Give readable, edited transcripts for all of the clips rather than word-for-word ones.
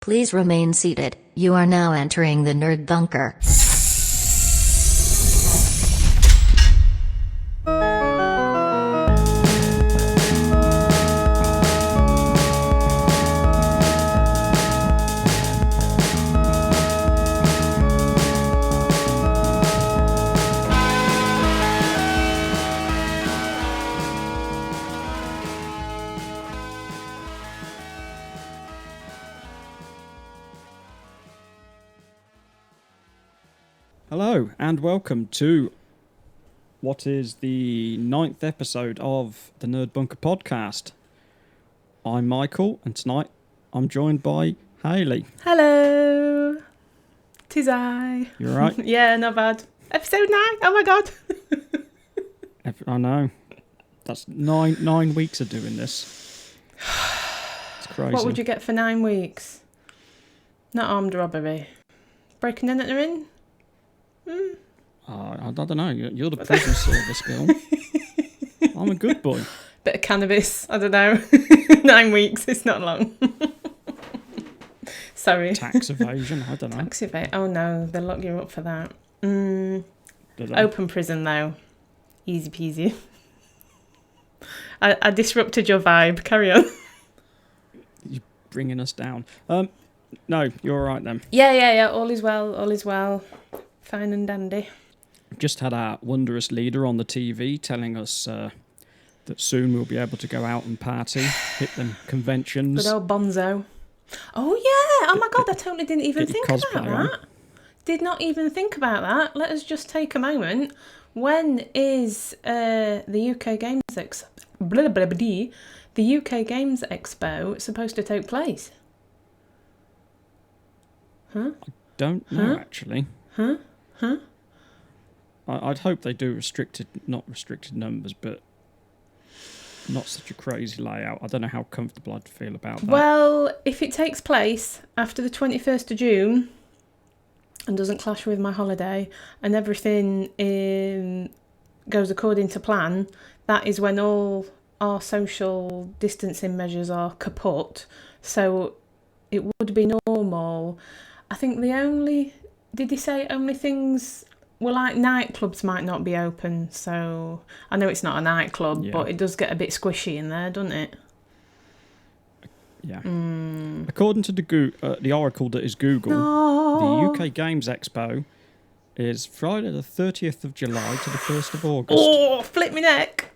Please remain seated. You are now entering the nerd bunker. Hello and welcome to what is the 9th episode of the Nerd Bunker podcast. I'm Michael and tonight I'm joined by Hayley. Hello, 'tis I. You alright? Yeah, not bad. Episode 9, oh my god. I know. That's nine weeks of doing this. It's crazy. What would you get for 9 weeks? Not armed robbery. Breaking and entering? I don't know. You're the prison service girl. I'm a good boy. Bit of cannabis, I don't know. 9 weeks, it's not long. Sorry. Tax evasion, I don't know. Tax evasion. Oh no, they'll lock you up for that. Open Open prison though. Easy peasy. I disrupted your vibe. Carry on. You're bringing us down. No, you're alright then. Yeah. All is well. Fine and dandy. Just had our wondrous leader on the TV telling us that soon we'll be able to go out and party, hit them conventions. Good old Bonzo. Oh yeah! Oh my god! I totally didn't even Get your think about cosplay on. that. Did not even think about that. Let us just take a moment. When is the UK Games the UK Games Expo supposed to take place? Huh? Don't know, Huh? actually. Huh? I'd hope they do not restricted numbers, but not such a crazy layout. I don't know how comfortable I'd feel about that. Well, if it takes place after the 21st of June and doesn't clash with my holiday and everything goes according to plan, that is when all our social distancing measures are kaput. So it would be normal. I think did they say only things... Well, like nightclubs might not be open, so I know it's not a nightclub, Yeah. but it does get a bit squishy in there, doesn't it? Yeah. According to the oracle that is Google, No. the UK Games Expo is Friday the 30th of July to the 1st of August. Oh, flip me neck.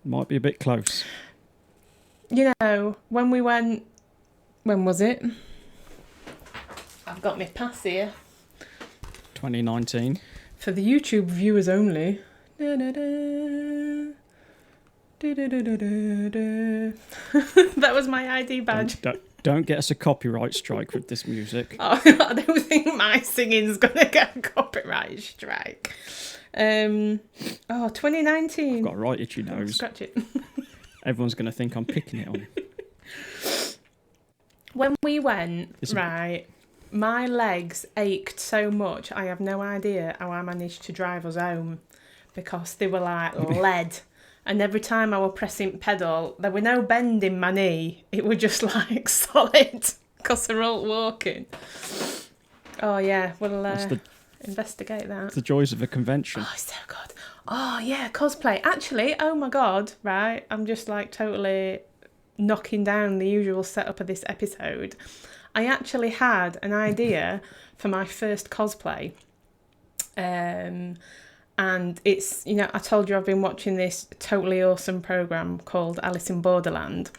Might be a bit close. You know, when we went... When was it? I've got my pass here. 2019. For the YouTube viewers only. Da-da-da. Da-da-da-da-da. That was my ID badge. Don't get us a copyright strike with this music. Oh, I don't think my singing's going to get a copyright strike. 2019. I've got a right itchy nose. Scratch it. Everyone's going to think I'm picking it on. When we went, right, my legs ached so much, I have no idea how I managed to drive us home because they were like lead. And every time I were pressing pedal, there were no bend in my knee. It was just like solid because they're all walking. Oh, yeah, we'll investigate that. It's the joys of a convention. Oh, it's so good. Oh, yeah, cosplay. Actually, oh my God, right, I'm just like totally... knocking down the usual setup of this episode. I actually had an idea for my first cosplay. And it's, I told you I've been watching this totally awesome program called Alice in Borderland.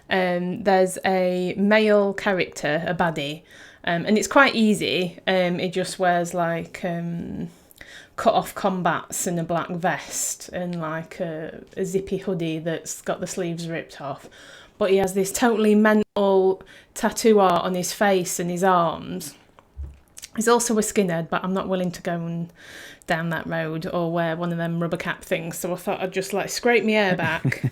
There's a male character, a baddie, and it's quite easy. He just wears like cut off combats and a black vest and like a zippy hoodie that's got the sleeves ripped off. But he has this totally mental tattoo art on his face and his arms. He's also a skinhead, but I'm not willing to go down that road or wear one of them rubber cap things. So I thought I'd just like scrape my hair back.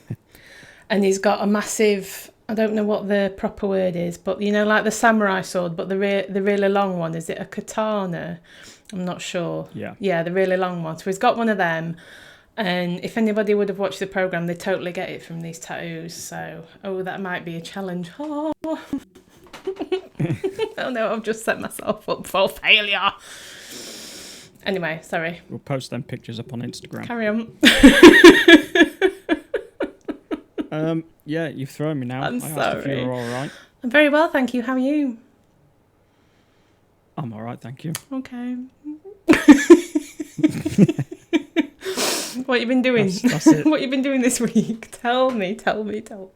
And he's got a massive, I don't know what the proper word is, but like the samurai sword, but the really long one. Is it a katana? I'm not sure. Yeah. Yeah, the really long one. So he's got one of them. And if anybody would have watched the programme, they totally get it from these tattoos. So, that might be a challenge. Oh, oh no, I've just set myself up for failure. Anyway, sorry. We'll post them pictures up on Instagram. Carry on. Yeah, you've thrown me now. I'm I asked sorry. if you were all right. I'm very well, thank you. How are you? I'm all right, thank you. Okay. What you been doing? That's it. What you been doing this week? Tell me. What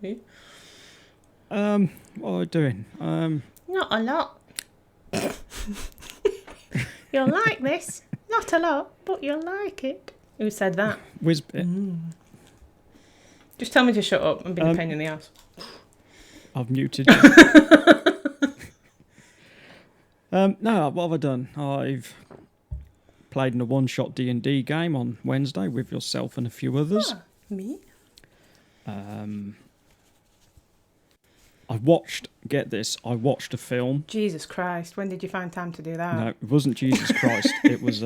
am I doing? Not a lot. You'll like this. Not a lot, but you'll like it. Who said that? Whizbit. Just tell me to shut up and be a pain in the ass. I've muted you. No, what have I done? I've played in a one-shot D&D game on Wednesday with yourself and a few others. Me? I watched a film. Jesus Christ, when did you find time to do that? No, it wasn't Jesus Christ. It was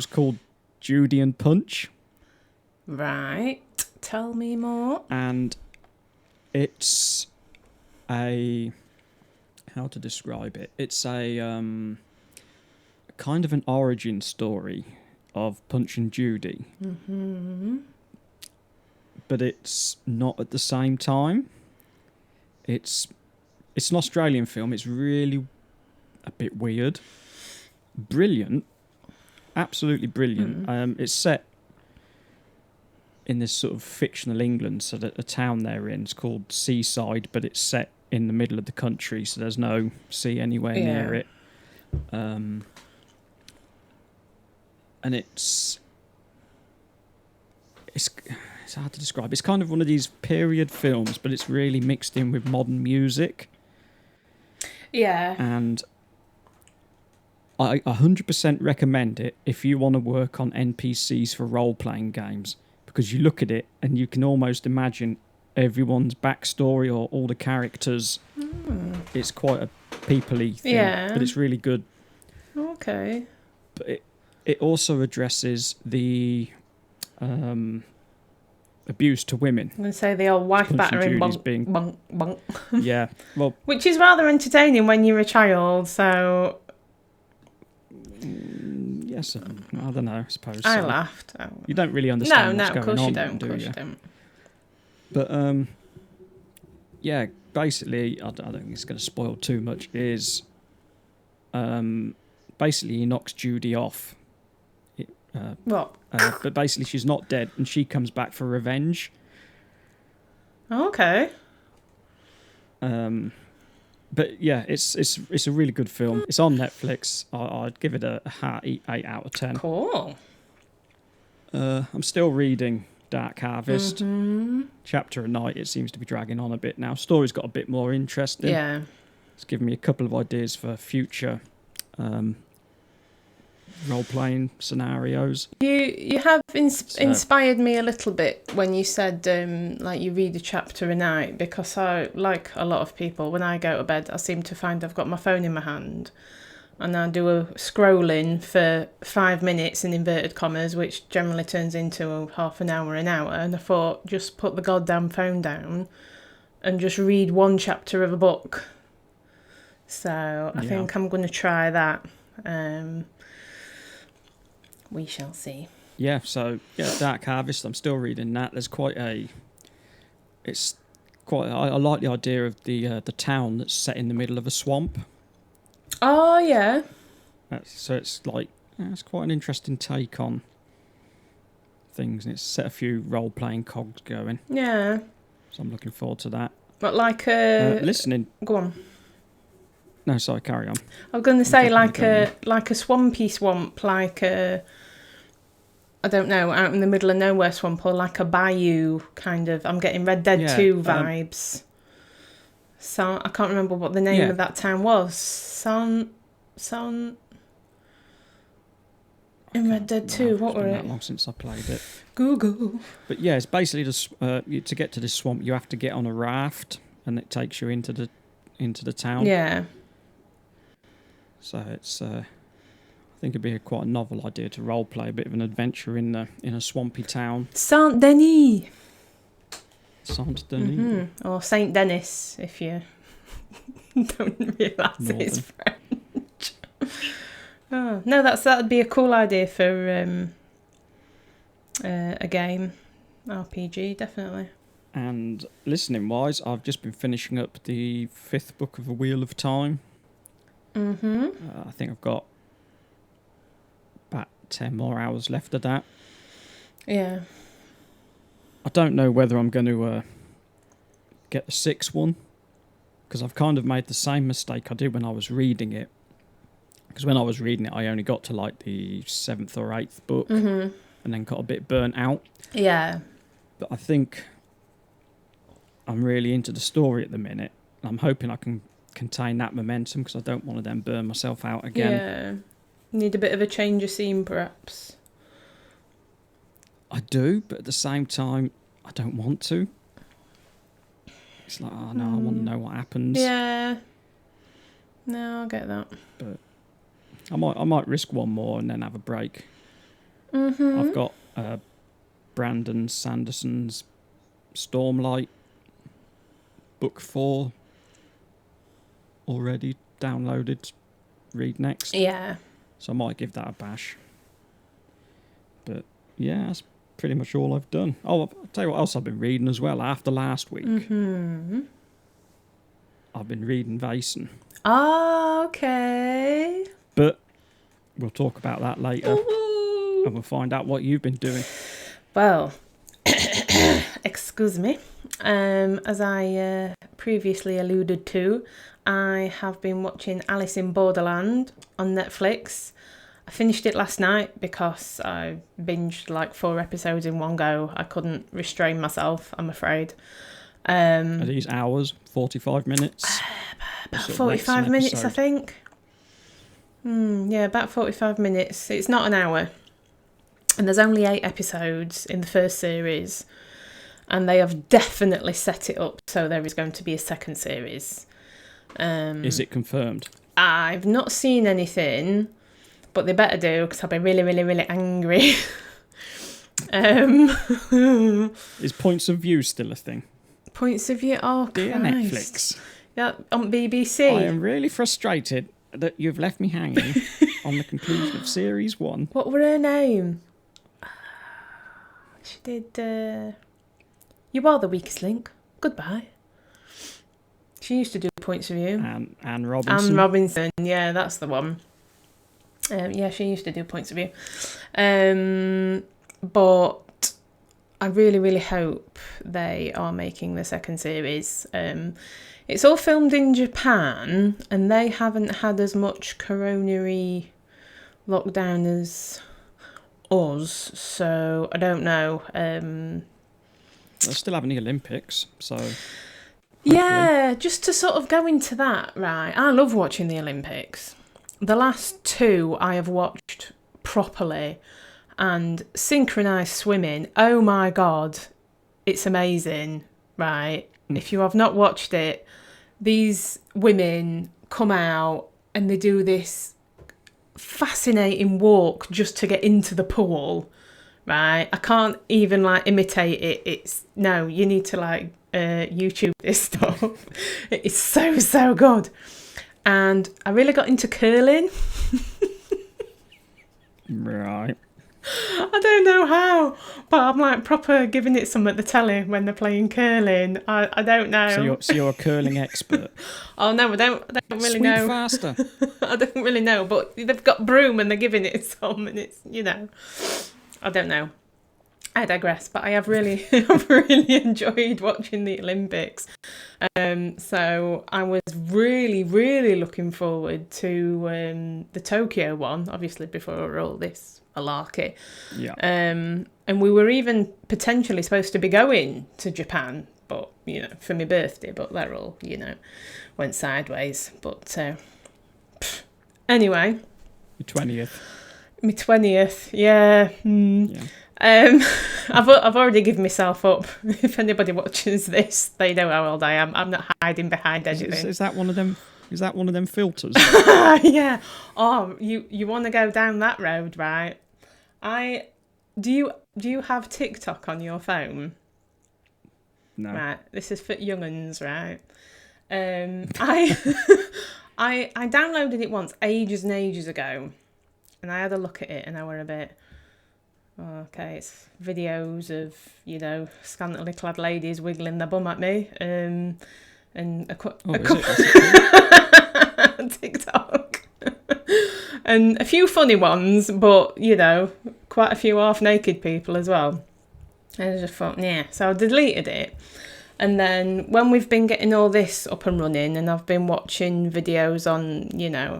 called Judy and Punch. Right. Tell me more. And it's how to describe it? It's a kind of an origin story of Punch and Judy. Mm-hmm. But it's not at the same time. It's an Australian film. It's really a bit weird. Brilliant. Absolutely brilliant. It's set in this sort of fictional England, so that the town they're in is called Seaside, but it's set in the middle of the country, so there's no sea anywhere near it. And it's hard to describe. It's kind of one of these period films, but it's really mixed in with modern music. Yeah. And I 100% recommend it if you want to work on NPCs for role-playing games, because you look at it and you can almost imagine everyone's backstory or all the characters. It's quite a people-y thing, but it's really good. Okay. But it also addresses the abuse to women. I'm going to say the old wife battering Judy's bunk, bunk, bunk. Yeah, well... Which is rather entertaining when you're a child, so... Yes, I don't know, I suppose. I so. laughed. You don't really understand what's going on, of course do you don't. But, yeah, basically, I don't think it's going to spoil too much, is... basically, he knocks Judy off. What? But basically, she's not dead, and she comes back for revenge. Okay. But yeah, it's a really good film. It's on Netflix. I'd give it a hearty 8 out of 10. Cool. I'm still reading Dark Harvest. Chapter a night. It seems to be dragging on a bit now. Story's got a bit more interesting. Yeah. It's given me a couple of ideas for future role-playing scenarios. You have inspired me a little bit when you said like you read a chapter a night, because I, like a lot of people, when I go to bed I seem to find I've got my phone in my hand and I do a scrolling for 5 minutes in inverted commas, which generally turns into a half an hour, and I thought, just put the goddamn phone down and just read one chapter of a book. So I think I'm going to try that. We shall see. Yeah, so Dark Harvest. I'm still reading that. There's I like the idea of the town that's set in the middle of a swamp. Oh yeah. So it's like it's quite an interesting take on things, and it's set a few role-playing cogs going. Yeah. So I'm looking forward to that. But like listening. Go on. No, sorry, carry on. I was going to say like a swampy swamp, like a, I don't know, out in the middle of nowhere swamp, or like a bayou kind of. I'm getting Red Dead 2 vibes. So I can't remember what the name of that town was. In Red Dead 2, what were it? It's been that long since I played it. Google. But yeah, it's basically just to get to this swamp, you have to get on a raft, and it takes you into the town. Yeah. So it's, I think it'd be quite a novel idea to role play a bit of an adventure in a swampy town. Saint Denis. Saint Denis. Or Saint Denis, if you don't realise it's French. Oh, no, that'd be a cool idea for a game. RPG, definitely. And listening wise, I've just been finishing up the 5th book of A Wheel of Time. I think I've got about 10 more hours left of that. Yeah. I don't know whether I'm going to get the 6th one, because I've kind of made the same mistake I did when I was reading it. Because when I was reading it, I only got to like the 7th or 8th book, and then got a bit burnt out. Yeah. But I think I'm really into the story at the minute. I'm hoping I can contain that momentum, because I don't want to then burn myself out again. Yeah. Need a bit of a change of scene, perhaps. I do, but at the same time, I don't want to. It's like, oh no, I want to know what happens. Yeah. No, I get that. But I might risk one more and then have a break. I've got Brandon Sanderson's Stormlight book 4 already downloaded. Read next. Yeah. So I might give that a bash. But yeah, that's pretty much all I've done. Oh, I'll tell you what else I've been reading as well. After last week, I've been reading Vason. Oh, okay. But we'll talk about that later. Ooh. And we'll find out what you've been doing. Well, excuse me. As I previously alluded to, I have been watching Alice in Borderland on Netflix. I finished it last night because I binged like 4 episodes in one go. I couldn't restrain myself, I'm afraid. Are these hours? 45 minutes? About 45 minutes, I think. Yeah, about 45 minutes. It's not an hour. And there's only 8 episodes in the first series. And they have definitely set it up so there is going to be a second series. Is it confirmed? I've not seen anything, but they better do, because I'll be really, really, really angry. Is points of view still a thing? Points of view? Oh, Dear Christ. Netflix. Yeah, on BBC. I am really frustrated that you've left me hanging on the conclusion of series 1. What were her name? She did... You Are the Weakest Link. Goodbye. She used to do Points of View. Anne Robinson. Anne Robinson, yeah, that's the one. Yeah, she used to do Points of View. But I really, really hope they are making the second series. It's all filmed in Japan, and they haven't had as much coronary lockdown as us, so I don't know. They're still having the Olympics, so... Yeah, just to sort of go into that, right? I love watching the Olympics. The last 2 I have watched properly, and synchronised swimming, oh my God, it's amazing, right? If you have not watched it, these women come out and they do this fascinating walk just to get into the pool, right? I can't even like imitate it. You need to like YouTube this stuff. It is so good. And I really got into curling. Right. I don't know how, but I'm like proper giving it some at the telly when they're playing curling. I don't know. So you're a curling expert. Oh no, I don't really Sweep know. faster. I don't really know, but they've got broom and they're giving it some, and it's I don't know. I digress, but I have really, I've really enjoyed watching the Olympics. So I was really, really looking forward to the Tokyo one, obviously before all this malarkey. Yeah. And we were even potentially supposed to be going to Japan, but for my birthday. But that all went sideways. But anyway, Your 20th. my 20th, yeah. Yeah. I've already given myself up. If anybody watches this, they know how old I am. I'm not hiding behind anything. Is that one of them? Is that one of them filters? Yeah. Oh, you want to go down that road, right? Do you have TikTok on your phone? No. Right. This is for young'uns, right? I downloaded it once ages and ages ago, and I had a look at it, and I were a bit. Oh, okay, it's videos of, scantily clad ladies wiggling their bum at me, and TikTok, and a few funny ones, but quite a few half-naked people as well. And I just thought, yeah, so I deleted it. And then when we've been getting all this up and running, and I've been watching videos on,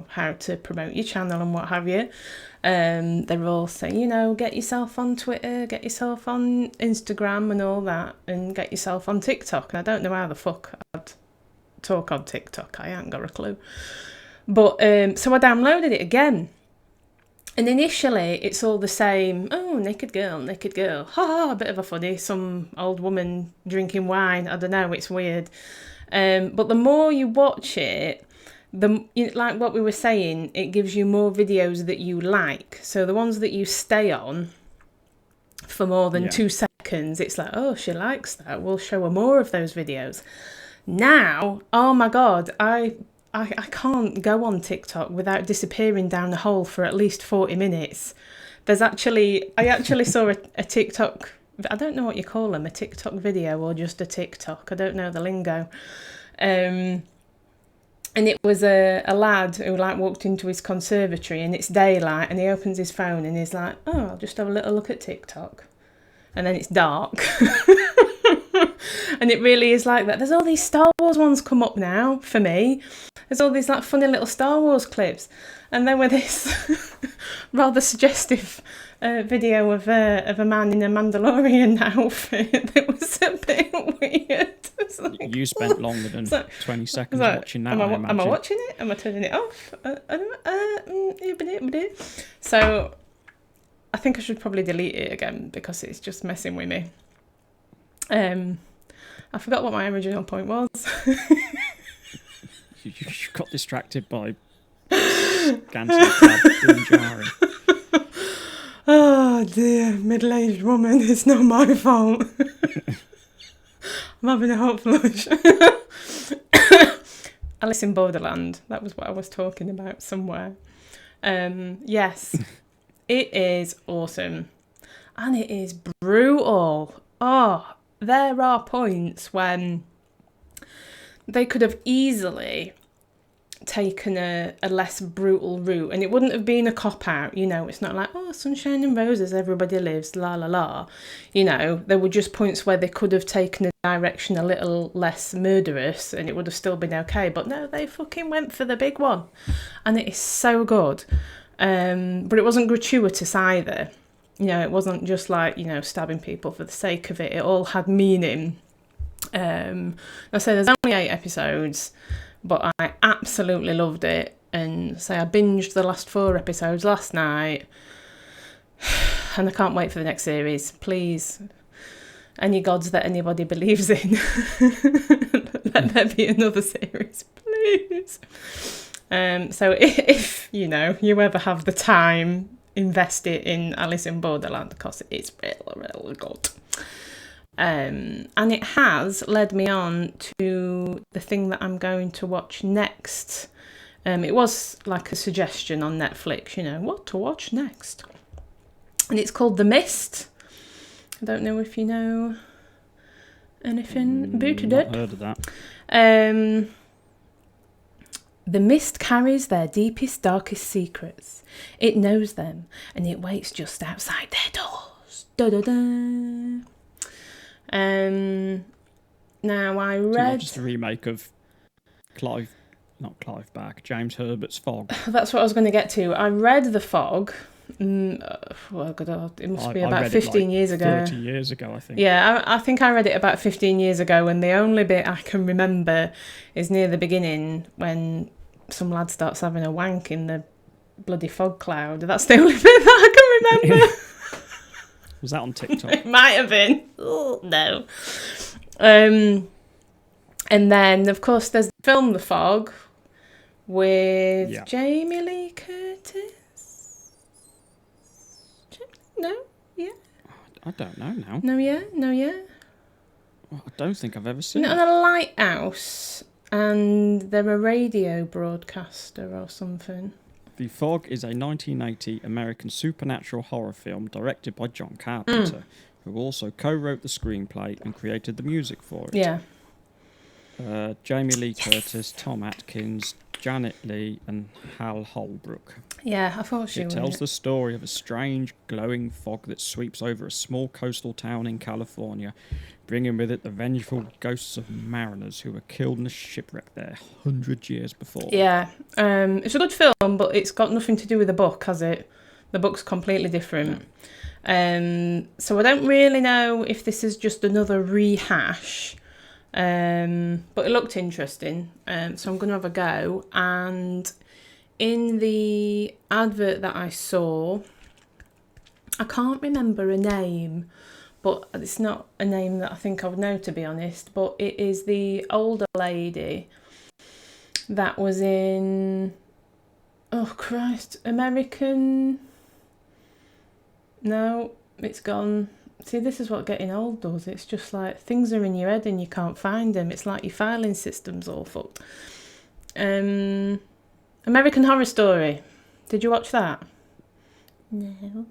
how to promote your channel and what have you, they're all saying, get yourself on Twitter, get yourself on Instagram and all that, and get yourself on TikTok. And I don't know how the fuck I'd talk on TikTok. I ain't got a clue. But so I downloaded it again. And initially, it's all the same. Oh, naked girl. Ha ha, a bit of a funny. Some old woman drinking wine. I don't know, it's weird. But the more you watch it, like what we were saying, it gives you more videos that you like. So the ones that you stay on for more than 2 seconds, it's like, oh, she likes that. We'll show her more of those videos. Now, oh my God, I can't go on TikTok without disappearing down a hole for at least 40 minutes. I actually saw a TikTok, I don't know what you call them, a TikTok video or just a TikTok. I don't know the lingo. And it was a lad who walked into his conservatory, and it's daylight, and he opens his phone and he's like, oh, I'll just have a little look at TikTok. And then it's dark. And it really is like that. There's all these Star Wars ones come up now for me. There's all these funny little Star Wars clips. And then with this rather suggestive video of a man in a Mandalorian outfit that was a bit weird. You spent longer than 20 seconds watching that. Am I watching it? Am I turning it off? So I think I should probably delete it again because it's just messing with me. I forgot what my original point was. You got distracted by Gansel Club doing Jari. Oh dear, middle-aged woman, it's not my fault. I'm having a hot flush. Alice in Borderland, that was what I was talking about somewhere. Yes, it is awesome. And it is brutal. Oh, there are points when they could have easily taken a less brutal route, and it wouldn't have been a cop-out, it's not like, oh, sunshine and roses, everybody lives, la la la. There were just points where they could have taken a direction a little less murderous and it would have still been okay, but no, they fucking went for the big one, and it is so good. But it wasn't gratuitous either. It wasn't just stabbing people for the sake of it. It all had meaning. I say there's only 8 episodes, but I absolutely loved it. And I binged the last 4 episodes last night, and I can't wait for the next series. Please, any gods that anybody believes in, let there be another series, please. So if you ever have the time, invest it in Alice in Borderland because it's really good. And it has led me on to the thing that I'm going to watch next. It was like a suggestion on Netflix, what to watch next. And it's called The Mist. I don't know if you know anything about it. Not heard of that. The mist carries their deepest, darkest secrets. It knows them, and it waits just outside their doors. Da-da-da. Now I read... Just a remake of James Herbert's Fog. That's what I was going to get to. I read The Fog. Well, God, it must be about 15 years ago. 30 years ago, I think. Yeah, I think I read it about 15 years ago, and the only bit I can remember is near the beginning when some lad starts having a wank in the bloody fog cloud. That's the only bit that I can remember. Was that on TikTok? It might have been. Oh, no. And then, of course, there's the film The Fog with Jamie Lee Curtis. No? Yeah? I don't know now. No, yeah? No, yeah? Well, I don't think I've ever seen Not it. on a lighthouse, and they're a radio broadcaster or something. The Fog is a 1980 American supernatural horror film directed by John Carpenter, who also co-wrote the screenplay and created the music for it. Yeah. Jamie Lee Curtis, Tom Atkins, Janet Leigh, and Hal Holbrook. Yeah, I thought she It was. tells the story of a strange, glowing fog that sweeps over a small coastal town in California, bringing with it the vengeful ghosts of mariners who were killed in a shipwreck there 100 years before. Yeah, it's a good film, but it's got nothing to do with the book, has it? The book's completely different. So I don't really know if this is just another rehash, but it looked interesting, so I'm going to have a go. And in the advert that I saw, I can't remember a name, but it's not a name that I think I would know, to be honest, but it is the older lady that was in, oh Christ, American, no, it's gone. See, this is what getting old does. It's just like things are in your head and you can't find them. It's like your filing system's all fucked. American Horror Story. Did you watch that? No.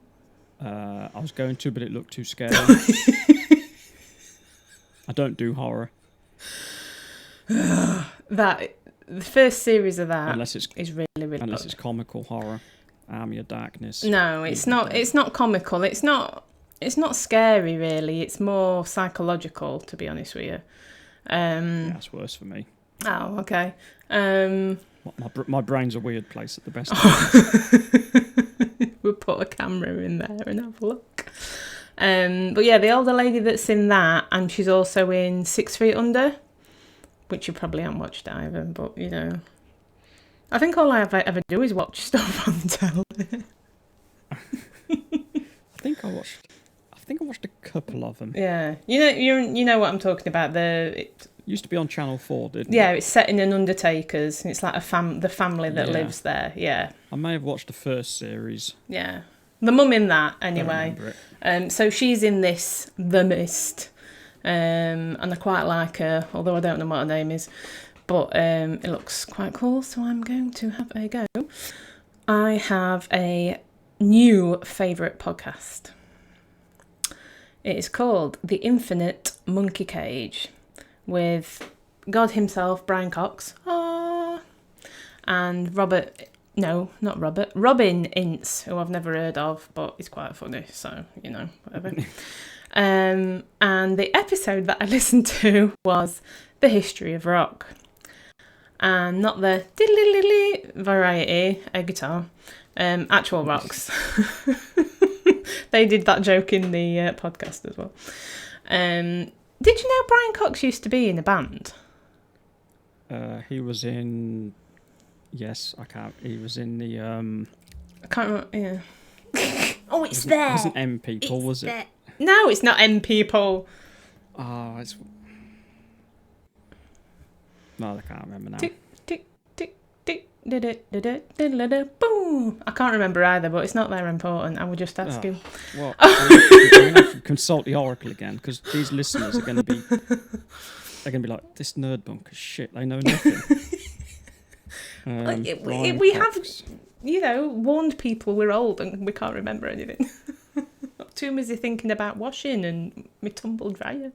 I was going to, but it looked too scary. I don't do horror. The first series of that is really, really unless good. it's comical horror. Army of Darkness. No, it's not. It's not comical. It's not scary, really. It's more psychological, to be honest with you. That's worse for me. Oh, okay. My brain's a weird place at the best time. We'll put a camera in there and have a look. But yeah, the older lady that's in that, and she's also in 6 Feet Under, which you probably haven't watched either, but you know. I think all I ever do is watch stuff on telly. I think I watched a couple of them. Yeah, you know what I'm talking about. It used to be on Channel 4, didn't it? Yeah, it's set in an undertaker's. It's like the family that lives there. Yeah. I may have watched the first series. Yeah, the mum in that anyway. Don't remember it. So she's in this The Mist, and I quite like her, although I don't know what her name is. But it looks quite cool, so I'm going to have a go. I have a new favourite podcast. It is called The Infinite Monkey Cage, with God himself, Brian Cox, and Robin Ince, who I've never heard of, but he's quite funny, so, you know, whatever. And the episode that I listened to was The History of Rock. And not the variety, a guitar, actual rocks. They did that joke in the podcast as well. Did you know Brian Cox used to be in a band? He was in... Yes, I can't... He was in the... I can't remember, yeah. Oh, it's there! It wasn't M People, was it? No, it's not M People. Oh, it's... No, I can't remember now. Tick, tick, tick, tick, boom! I can't remember either, but it's not that important. I would just ask him. Well, I'm going to have to consult the Oracle again, because these listeners are going to be... They're going to be like, this nerd bunker shit, they know nothing. We have, warned people we're old and we can't remember anything. Not too busy thinking about washing and my tumble dryer.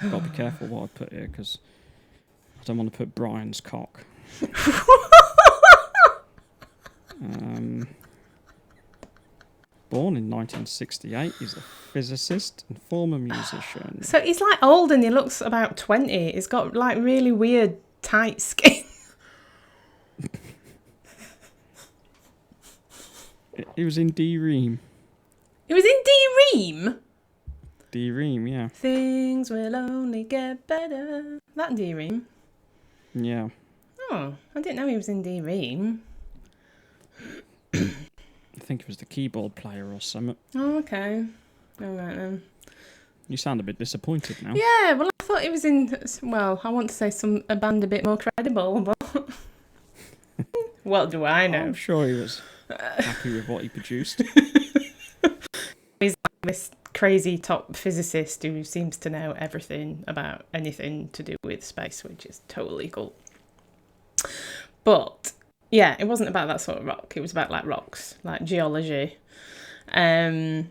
I've got to be careful what I put here, because I don't want to put Brian's cock. Born in 1968, he's a physicist and former musician. So he's like old and he looks about 20. He's got like really weird tight skin. He was in D-Ream. He was in D-Ream? D-Ream, yeah. Things will only get better. That D-Ream? Yeah. Oh, I didn't know he was in D-Ream. I think it was the keyboard player or something. Oh, okay. All right then. You sound a bit disappointed now. Yeah, well, I thought it was in. Well, I want to say a band a bit more credible, but what do I know? I'm sure he was happy with what he produced. He's like this crazy top physicist who seems to know everything about anything to do with space, which is totally cool. But yeah, it wasn't about that sort of rock. It was about like rocks, like geology, and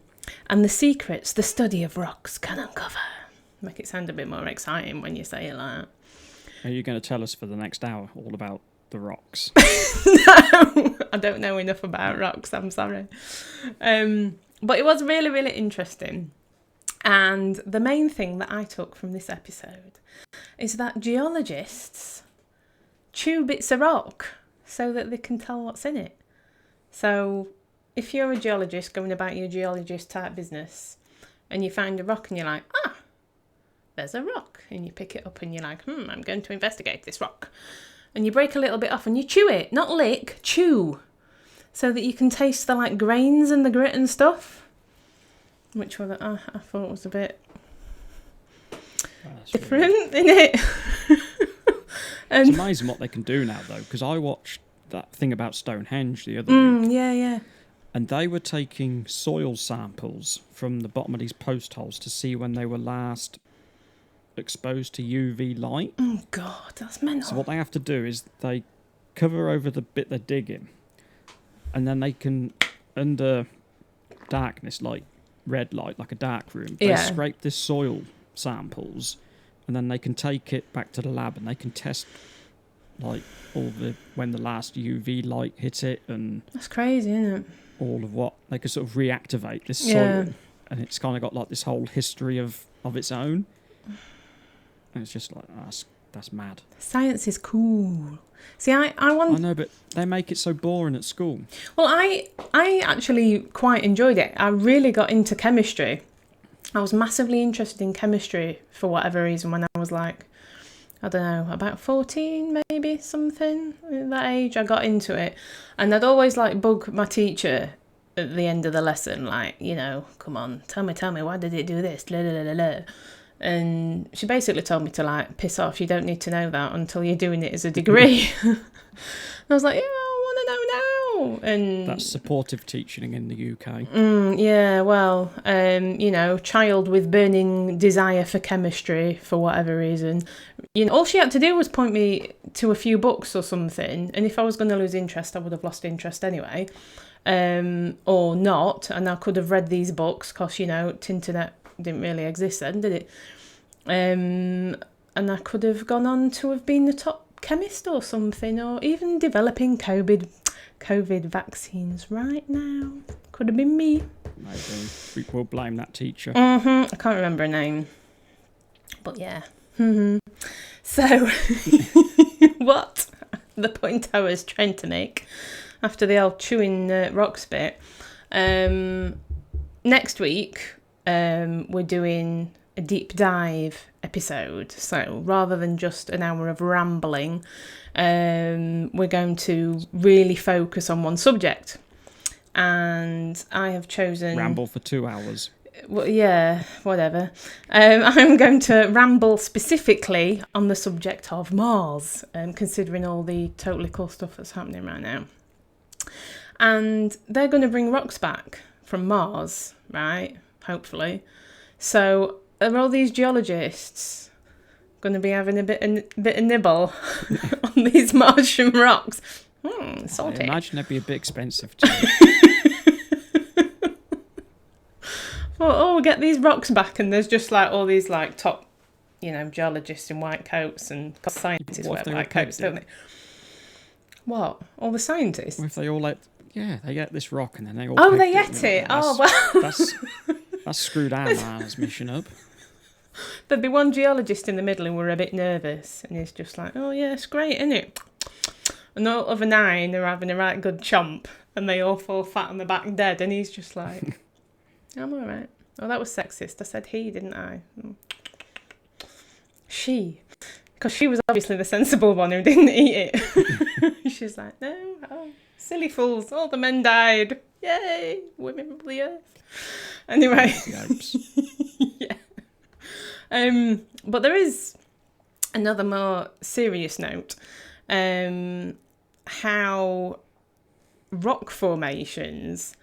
the secrets the study of rocks can uncover. Make it sound a bit more exciting when you say it like that. Are you going to tell us for the next hour all about the rocks? No, I don't know enough about rocks. I'm sorry. But it was really, really interesting. And the main thing that I took from this episode is that geologists chew bits of rock so that they can tell what's in it. So if you're a geologist going about your geologist type business and you find a rock and you're like, there's a rock, and you pick it up and you're like, I'm going to investigate this rock. And you break a little bit off and you chew it, not lick, chew. So that you can taste the like grains and the grit and stuff. Which one I thought was a bit different, in it. It's amazing what they can do now, though, because I watched that thing about Stonehenge the other week. Yeah. And they were taking soil samples from the bottom of these post holes to see when they were last exposed to UV light. Oh, God, that's mental. So what they have to do is they cover over the bit they're digging, and then they can, under darkness, like red light, like a dark room, they scrape this soil samples, and then they can take it back to the lab and they can test like when the last UV light hit it, and that's crazy, isn't it? all of what they can sort of reactivate this soil, and it's kind of got like this whole history of its own, and it's just like that's mad. Science is cool. See, I know, but they make it so boring at school. Well, I actually quite enjoyed it. I really got into chemistry. I was massively interested in chemistry for whatever reason when I was like, I don't know, about 14 maybe, something. At that age, I got into it. And I'd always like bug my teacher at the end of the lesson, like, you know, come on, tell me, why did it do this? La, la, la, la, la. And she basically told me to like piss off. You don't need to know that until you're doing it as a degree. And I was like, yeah, I want to know now. And that's supportive teaching in the UK. Yeah, well, you know, child with burning desire for chemistry for whatever reason. You know, all she had to do was point me to a few books or something, and if I was going to lose interest, I would have lost interest anyway, or not, and I could have read these books because, you know, Tinternet didn't really exist then, did it? And I could have gone on to have been the top chemist or something, or even developing COVID vaccines right now. Could have been me. Maybe we'll blame that teacher. I can't remember her name, but yeah. So what the point I was trying to make after the old chewing rocks bit, next week we're doing a deep dive episode. So rather than just an hour of rambling, we're going to really focus on one subject. And I have chosen... Ramble for 2 hours. Well, yeah, whatever. I'm going to ramble specifically on the subject of Mars, considering all the totally cool stuff that's happening right now. And they're going to bring rocks back from Mars, right? Hopefully. So are all these geologists going to be having a bit of nibble on these Martian rocks? Salty. I imagine they'd be a bit expensive too. Well, we get these rocks back, and there's just like all these like top, you know, geologists in white coats, and scientists wear white coats, don't they? What? All the scientists? What if they all they get this rock and then they all... Oh, they get it? Oh, well. That's screwed our man's mission up. There'd be one geologist in the middle and we're a bit nervous, and he's just like, oh yeah, it's great, isn't it? And all other 9 are having a right good chomp, and they all fall fat on the back dead, and he's just like... I'm all right. Oh, that was sexist. I said he, didn't I? She. Because she was obviously the sensible one who didn't eat it. She's like, no, silly fools. All the men died. Yay, women of the earth. Anyway. Yeah. But there is another more serious note. How rock formations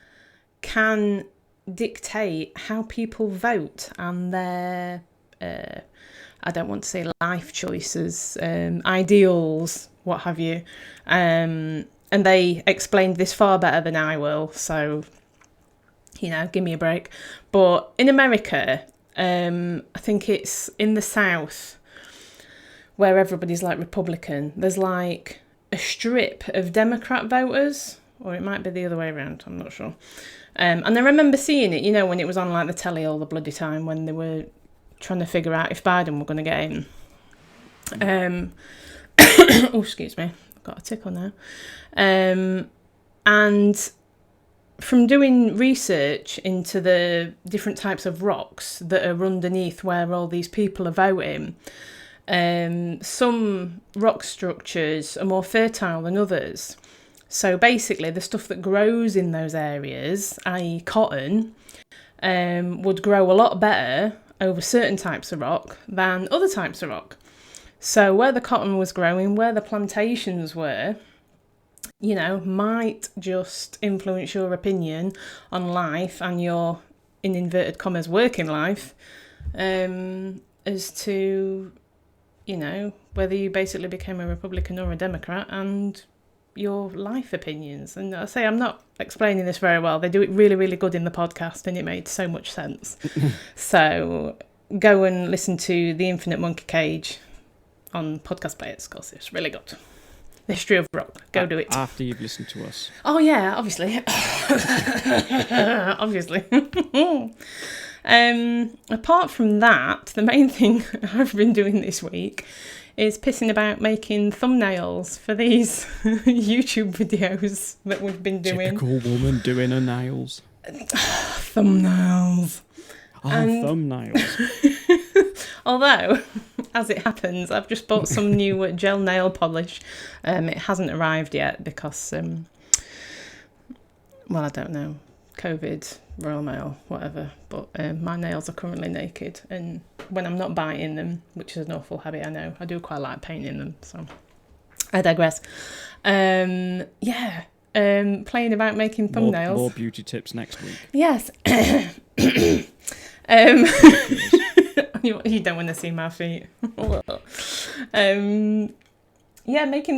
can dictate how people vote and their, I don't want to say life choices, ideals, what have you. And they explained this far better than I will, so, give me a break. But in America, I think it's in the South where everybody's like Republican. There's like a strip of Democrat voters, or it might be the other way around, I'm not sure. And I remember seeing it, when it was on like the telly all the bloody time when they were trying to figure out if Biden were going to get in. Oh, excuse me, I've got a tickle now. And from doing research into the different types of rocks that are underneath where all these people are voting, some rock structures are more fertile than others. So basically the stuff that grows in those areas, i.e. cotton, would grow a lot better over certain types of rock than other types of rock. So where the cotton was growing, where the plantations were, might just influence your opinion on life and your, in inverted commas, working life, as to, whether you basically became a Republican or a Democrat and your life opinions. And I say I'm not explaining this very well. They do it really, really good in the podcast and it made so much sense. So go and listen to The Infinite Monkey Cage on Podcast Players, because it's really good. The history of rock. Go do it. After you've listened to us. Oh, yeah, obviously. Obviously. Apart from that, the main thing I've been doing this week is pissing about making thumbnails for these YouTube videos that we've been doing. Typical woman doing her nails. Thumbnails. Oh, thumbnails. Although, as it happens, I've just bought some new gel nail polish. It hasn't arrived yet because, I don't know, COVID, Royal Mail, whatever. But my nails are currently naked, and when I'm not biting them, which is an awful habit, I know, I do quite like painting them. So I digress. Playing about making thumbnails. More beauty tips next week. Yes. You don't want to see my feet. Making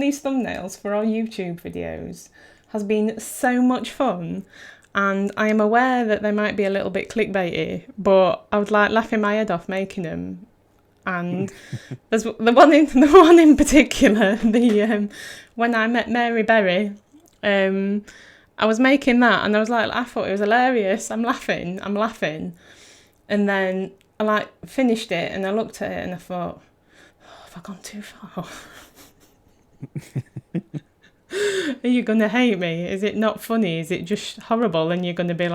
these thumbnails for our YouTube videos has been so much fun, and I am aware that they might be a little bit clickbaity, but I was like laughing my head off making them. And there's the one in particular, when I met Mary Berry, I was making that and I was like, I thought it was hilarious. I'm laughing. And then I finished it and I looked at it and I thought, have I gone too far? Are you going to hate me? Is it not funny? Is it just horrible and you're going to be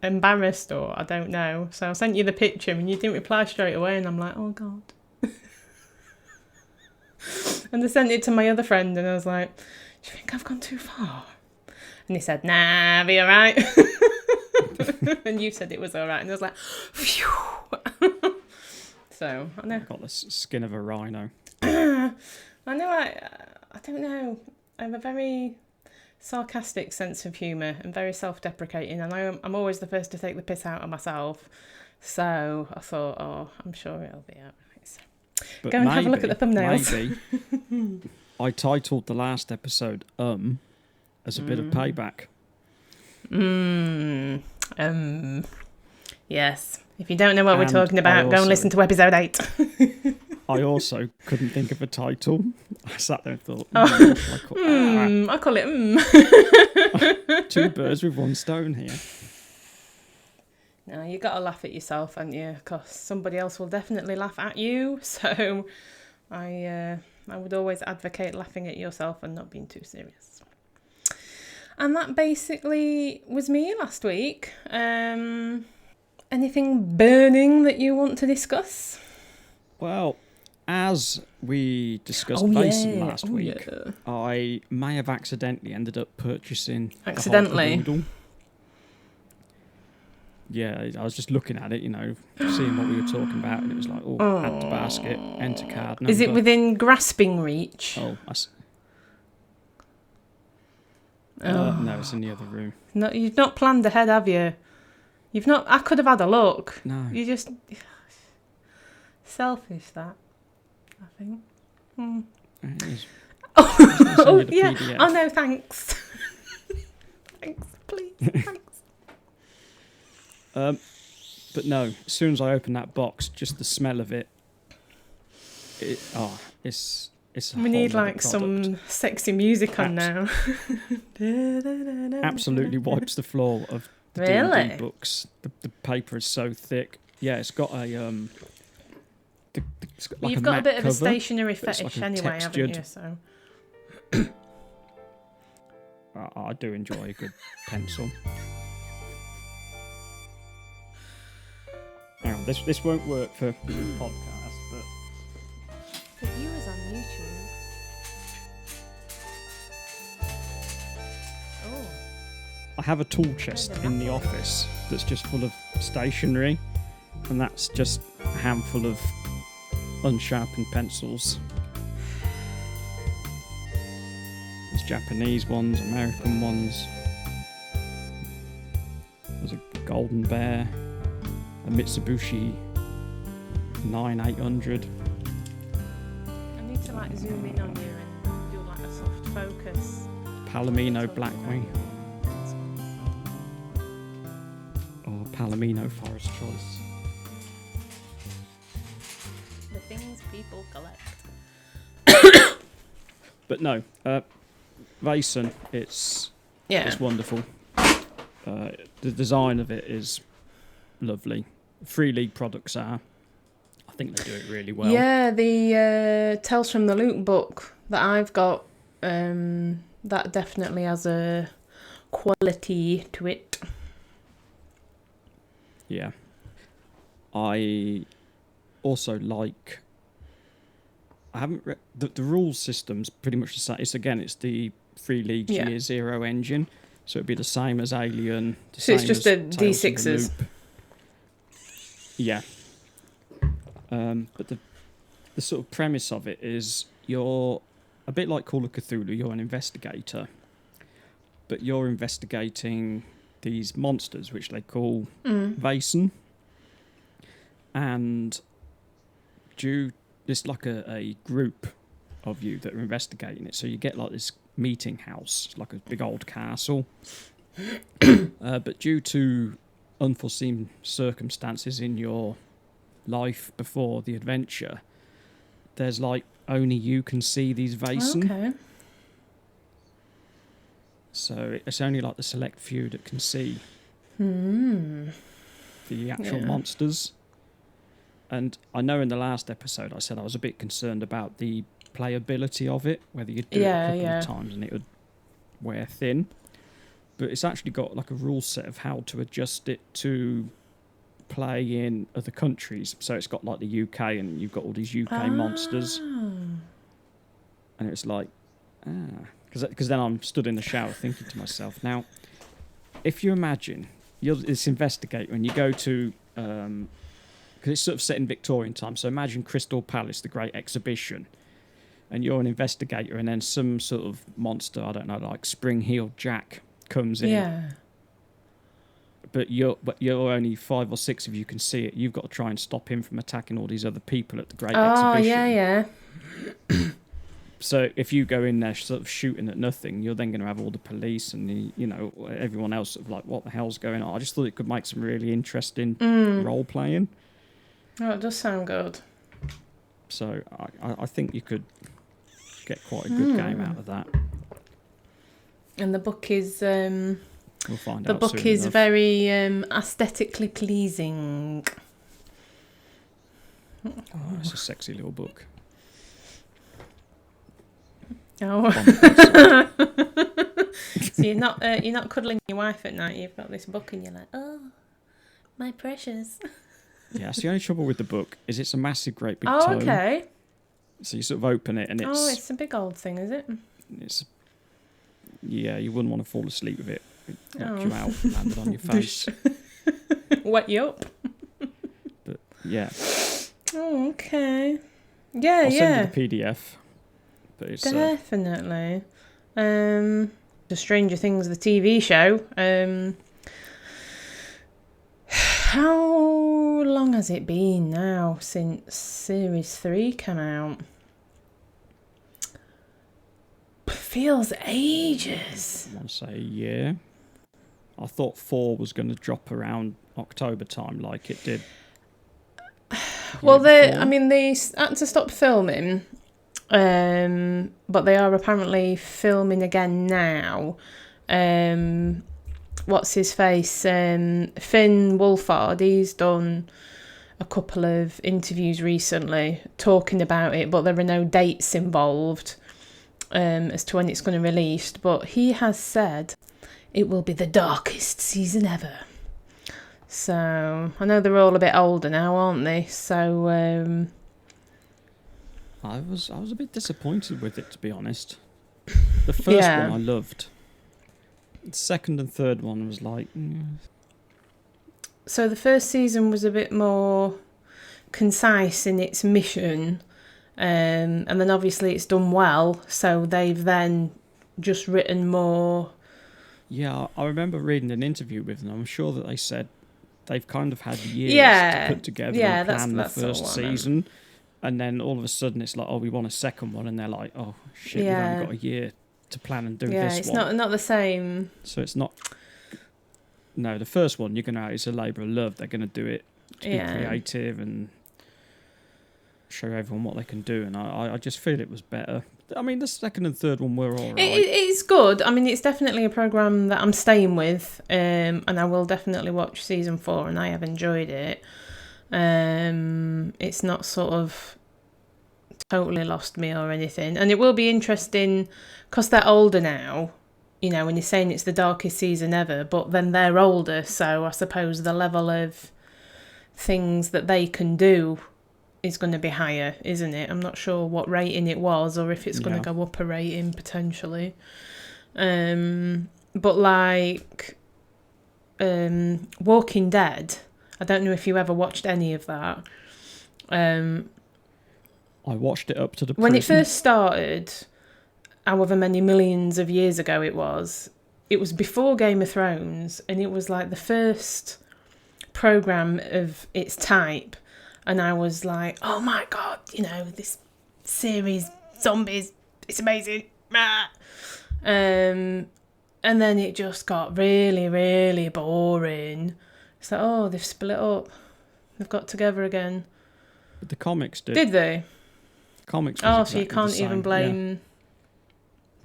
embarrassed, or I don't know? So I sent you the picture and you didn't reply straight away and I'm like, oh God. And I sent it to my other friend and I was like, do you think I've gone too far? And he said, nah, be alright. And you said it was alright, and I was like, phew. So I know. I've got the skin of a rhino. I know. I don't know. I have a very sarcastic sense of humour and very self-deprecating, and I'm always the first to take the piss out of myself. So I thought, I'm sure it'll be alright. So go and have a look at the thumbnails. Maybe I titled the last episode as a bit of payback. Yes. If you don't know what we're talking about, go and listen to episode 8. I also couldn't think of a title. I sat there and thought, I call it Two birds with one stone here. No, you got to laugh at yourself, haven't you? Because somebody else will definitely laugh at you. So I would always advocate laughing at yourself and not being too serious. And that basically was me last week. Anything burning that you want to discuss? Well, as we discussed last week, I may have accidentally ended up purchasing accidentally. a Hulk noodle. yeah, I was just looking at it, seeing what we were talking about, and it was like, add to basket, enter card number. Is it within grasping reach? Oh, no, it's in the other room. No, you've not planned ahead, have you? You've not. I could have had a look. No. You just selfish, that, I think. It is. Oh yeah. PDF. Oh no, thanks. Thanks, please. Thanks. But no, as soon as I open that box, just the smell of it. It's. We need like some sexy music on now. Absolutely wipes the floor of the Really? D&D books. The paper is so thick. Yeah, it's got a it's got like You've a got a matte bit of a cover, stationary but it's fetish like a anyway, textured- haven't you? So I do enjoy a good pencil. Hang on, this won't work for the podcast, but the viewers on YouTube. Oh. I have a tool chest in the office that's just full of stationery, and that's just a handful of unsharpened pencils. There's Japanese ones, American ones. There's a Golden Bear, a Mitsubishi 9800. I need to like zoom in on you and do like a soft focus. Palomino Blackwing. Or Palomino Forest Choice. The things people collect. But no, Vason, it's wonderful. The design of it is lovely. Free League products are. I think they do it really well. Yeah, the Tales from the Loot book that I've got, that definitely has a quality to it. Yeah. I also like... I haven't read... The rules system's pretty much the same. It's the Free League Year Zero engine. So it'd be the same as Alien. So it's just a D6s. Yeah. But the sort of premise of it is you're a bit like Call of Cthulhu. You're an investigator. But you're investigating these monsters, which they call Vason. And there's like a group of you that are investigating it. So you get like this meeting house. It's like a big old castle. But due to unforeseen circumstances in your life before the adventure, there's like only you can see these Vason. Okay. So it's only like the select few that can see the actual monsters. And I know in the last episode I said I was a bit concerned about the playability of it, whether you'd do it a couple of times and it would wear thin. But it's actually got like a rule set of how to adjust it to play in other countries. So it's got like the UK, and you've got all these UK monsters. And it's like, because then I'm stood in the shower thinking to myself, now, if you imagine you're this investigator and you go to, because it's sort of set in Victorian time, so imagine Crystal Palace, the Great Exhibition, and you're an investigator, and then some sort of monster, I don't know, like Spring-Heeled Jack comes in. Yeah. But you're only 5 or 6 of you can see it. You've got to try and stop him from attacking all these other people at the Great Exhibition. Oh, yeah. So if you go in there sort of shooting at nothing, you're then going to have all the police and everyone else sort of like, what the hell's going on? I just thought it could make some really interesting role playing. Oh, it does sound good. So I think you could get quite a good game out of that. And the book is we'll find the out book soon is enough. very aesthetically pleasing. Oh, it's a sexy little book. Oh. So you're not cuddling your wife at night. You've got this book and you're like, oh, my precious. Yeah, that's the only trouble with the book is it's a massive, great big Oh, tome. okay. So you sort of open it and it's a big old thing, is it? Yeah, you wouldn't want to fall asleep with it. It knocked you out, landed on your face. Wet you up. But yeah, Oh, okay. Yeah, I'll yeah. send you the PDF. But it's Definitely. The Stranger Things, the TV show. How long has it been now since Series 3 came out? Feels ages. I want to say a year. I thought 4 was going to drop around October time, like it did. Well, they had to stop filming, but they are apparently filming again now. What's his face? Finn Wolfhard, he's done a couple of interviews recently talking about it, but there are no dates involved as to when it's going to release. But he has said it will be the darkest season ever. So I know they're all a bit older now, aren't they? So I was a bit disappointed with it, to be honest. The first one I loved. The second and third one was like... So the first season was a bit more concise in its mission, and then obviously it's done well, so they've then just written more... Yeah, I remember reading an interview with them. I'm sure that they said they've kind of had years to put together and plan the first season, and then all of a sudden it's like, oh, we want a second one, and they're like, oh, shit, we've only got a year to plan and do this one. Yeah, it's not the same. So it's not... No, the first one, you're going to... It's a labour of love. They're going to do it to be creative and show everyone what they can do, and I just feel it was better. I mean, the second and third one were all right. It's good. I mean, it's definitely a programme that I'm staying with, and I will definitely watch season 4, and I have enjoyed it. It's not sort of totally lost me or anything, and it will be interesting because they're older now, you know, when you're saying it's the darkest season ever, but then they're older, so I suppose the level of things that they can do is going to be higher, isn't it? I'm not sure what rating it was, or if it's going to go up a rating potentially. But like Walking Dead, I don't know if you ever watched any of that. I watched it up to the when prison. it first started, however many millions of years ago it was before Game of Thrones, and it was like the first programme of its type, and I was like, oh my god, you know, this series, zombies, it's amazing. And then it just got really, really boring. It's like, oh, they've split up, they've got together again. But the comics did. Did they? Comics was so you can't even blame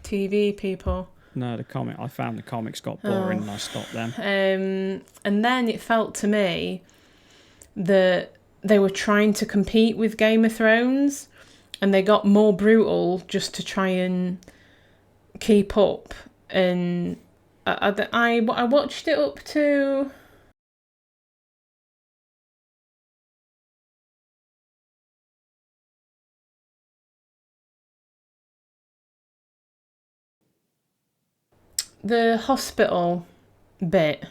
TV people. No, I found the comics got boring and I stopped them. And then it felt to me that they were trying to compete with Game of Thrones, and they got more brutal just to try and keep up. And I watched it up to... the hospital bit,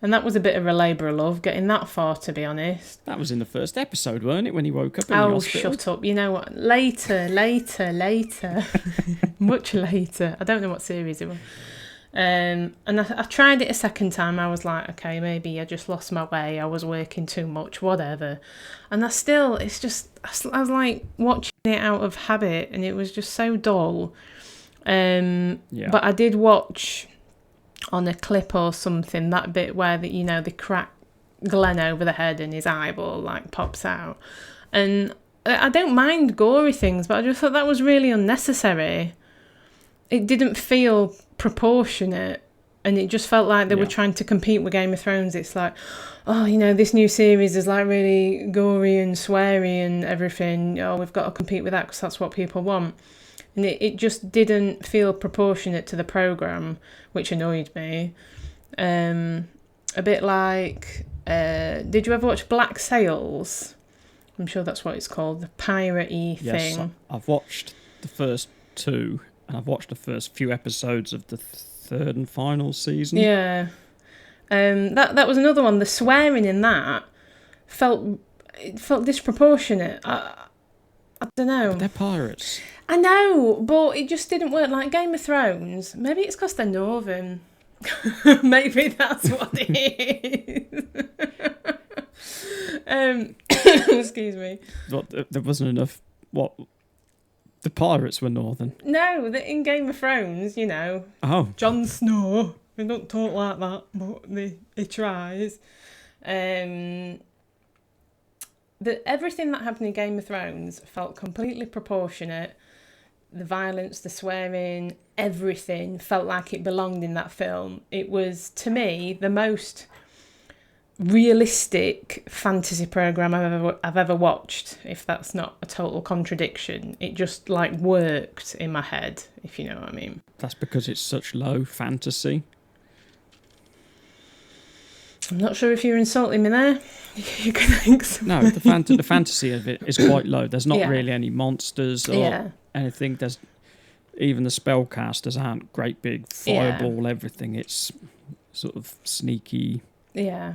and that was a bit of a labour of love getting that far, to be honest. That was in the first episode, weren't it, when he woke up in the hospital? Shut up. You know what, later much later. I don't know what series it was. And I tried it a second time. I was like, okay, maybe I just lost my way, I was working too much, whatever. And I was like watching it out of habit, and it was just so dull. But I did watch on a clip or something that bit where they crack Glenn over the head and his eyeball like pops out, and I don't mind gory things, but I just thought that was really unnecessary. It didn't feel proportionate, and it just felt like they were trying to compete with Game of Thrones. It's like, oh, this new series is like really gory and sweary and everything. Oh, we've got to compete with that because that's what people want. And it just didn't feel proportionate to the programme, which annoyed me. A bit like, did you ever watch Black Sails? I'm sure that's what it's called, the pirate-y thing. Yes, I've watched the first 2, and I've watched the first few episodes of the third and final season. Yeah. That was another one. The swearing in that felt disproportionate. I don't know. But they're pirates. I know, but it just didn't work like Game of Thrones. Maybe it's because they're northern. Maybe that's what it is. Excuse me. What, there wasn't enough. What? The pirates were northern. No, in Game of Thrones, you know. Oh. Jon Snow. They don't talk like that, but he tries. Everything that happened in Game of Thrones felt completely proportionate. The violence, the swearing, everything felt like it belonged in that film. It was, to me, the most realistic fantasy program I've ever watched, if that's not a total contradiction. It just like worked in my head, if you know what I mean. That's because it's such low fantasy. I'm not sure if you're insulting me there. You can think so. No, the fantasy of it is quite low. There's not really any monsters or anything. There's even the spellcasters aren't great big fireball everything. It's sort of sneaky. Yeah.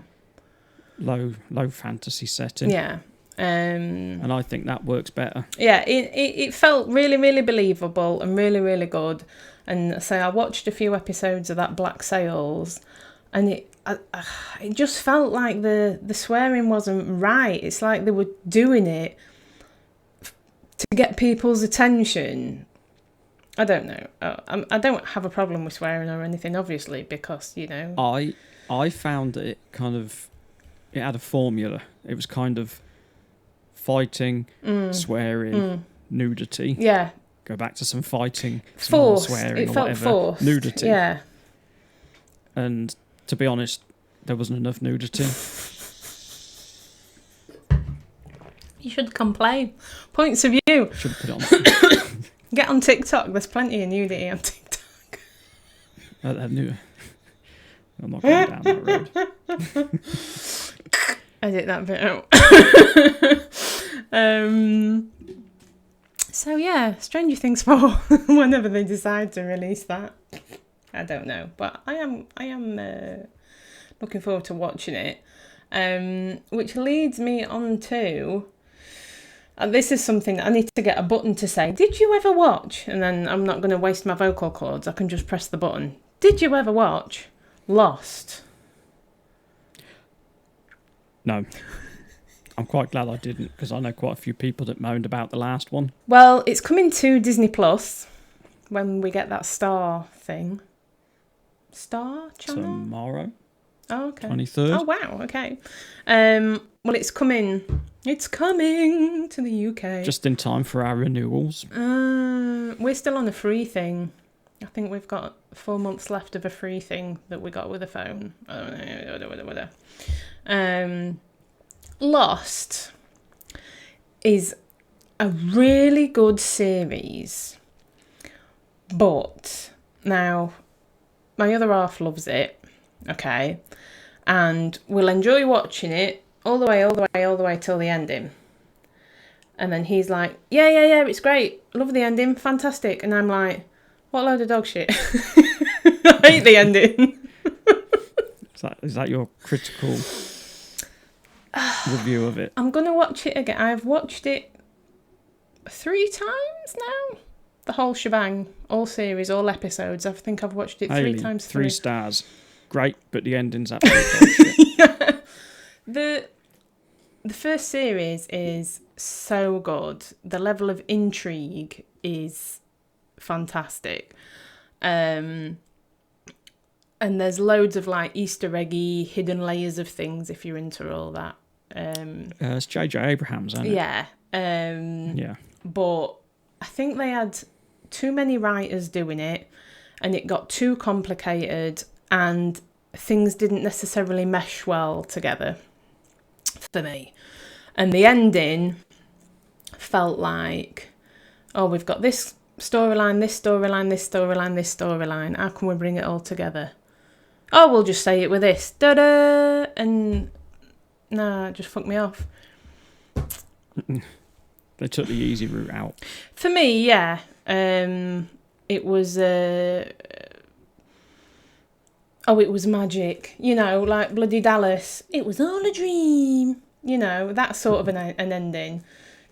Low fantasy setting. Yeah. And I think that works better. Yeah, it felt really, really believable and really, really good. And so I watched a few episodes of that Black Sails, and it just felt like the swearing wasn't right. It's like they were doing it to get people's attention. I don't know. I don't have a problem with swearing or anything, obviously, because, you know. I found it kind of... It had a formula. It was kind of fighting, swearing, nudity. Yeah. Go back to some fighting, some more swearing it or felt whatever. Forced. Nudity. Yeah. And to be honest, there wasn't enough nudity. You should complain. Points of view. Should have put it on. Get on TikTok. There's plenty of nudity on TikTok. I'm not going down that road. Edit that bit out. So yeah, Stranger Things 4. Whenever they decide to release that, I don't know, but I am looking forward to watching it. Which leads me on to, this is something that I need to get a button to say, did you ever watch? And then I'm not going to waste my vocal cords. I can just press the button. Did you ever watch Lost? No. I'm quite glad I didn't, because I know quite a few people that moaned about the last one. Well, it's coming to Disney Plus when we get that Star thing. Star channel? Tomorrow. Oh, okay. 23rd. Oh, wow, okay. Well, it's coming. It's coming to the UK. Just in time for our renewals. We're still on a free thing. I think we've got 4 months left of a free thing that we got with a phone. Lost is a really good series, but now my other half loves it, okay, and we'll enjoy watching it all the way till the ending. And then he's like, yeah, it's great, love the ending, fantastic. And I'm like, what load of dog shit. I hate the ending. Is that your critical review of it? I'm going to watch it again. I've watched it 3 times now. The whole shebang, all series, all episodes. I think I've watched it 3 times. 3 stars. Great, but the ending's absolutely yeah. The first series is so good. The level of intrigue is fantastic. And there's loads of like Easter eggy hidden layers of things if you're into all that. It's J.J. Abrams, isn't it? Yeah. Yeah. But I think they had too many writers doing it, and it got too complicated, and things didn't necessarily mesh well together for me. And the ending felt like, oh, we've got this storyline, this storyline, this storyline, this storyline. How can we bring it all together? Oh, we'll just say it with this. Da-da! And nah, it just fucked me off. They took the easy route out. For me, yeah. It was... oh, it was magic. You know, like bloody Dallas. It was all a dream. You know, that sort of an ending.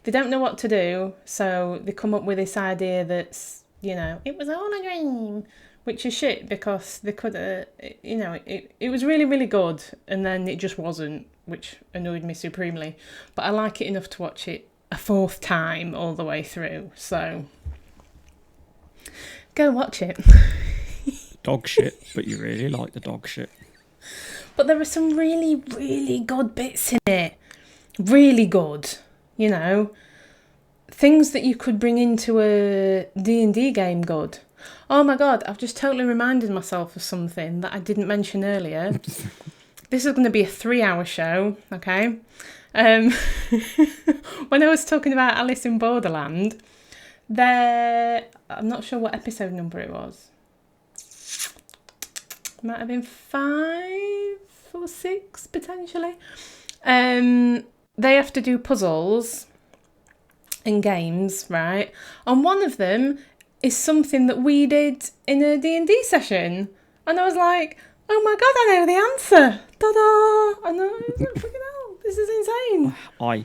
They don't know what to do, so they come up with this idea that's, you know, it was all a dream, which is shit because they could have, you know, it was really, really good, and then it just wasn't, which annoyed me supremely. But I like it enough to watch it a fourth time all the way through, so go watch it. Dog shit, but you really like the dog shit. But there are some really, really good bits in it. Really good. You know, things that you could bring into a D&D game good. Oh my God, I've just totally reminded myself of something that I didn't mention earlier. This is going to be a 3-hour show, okay? When I was talking about Alice in Borderland, I'm not sure what episode number it was. Might have been 5 or 6, potentially. They have to do puzzles and games, right? And one of them is something that we did in a D&D session. And I was like, oh my God, I know the answer. Ta-da! I know, freaking hell, this is insane. I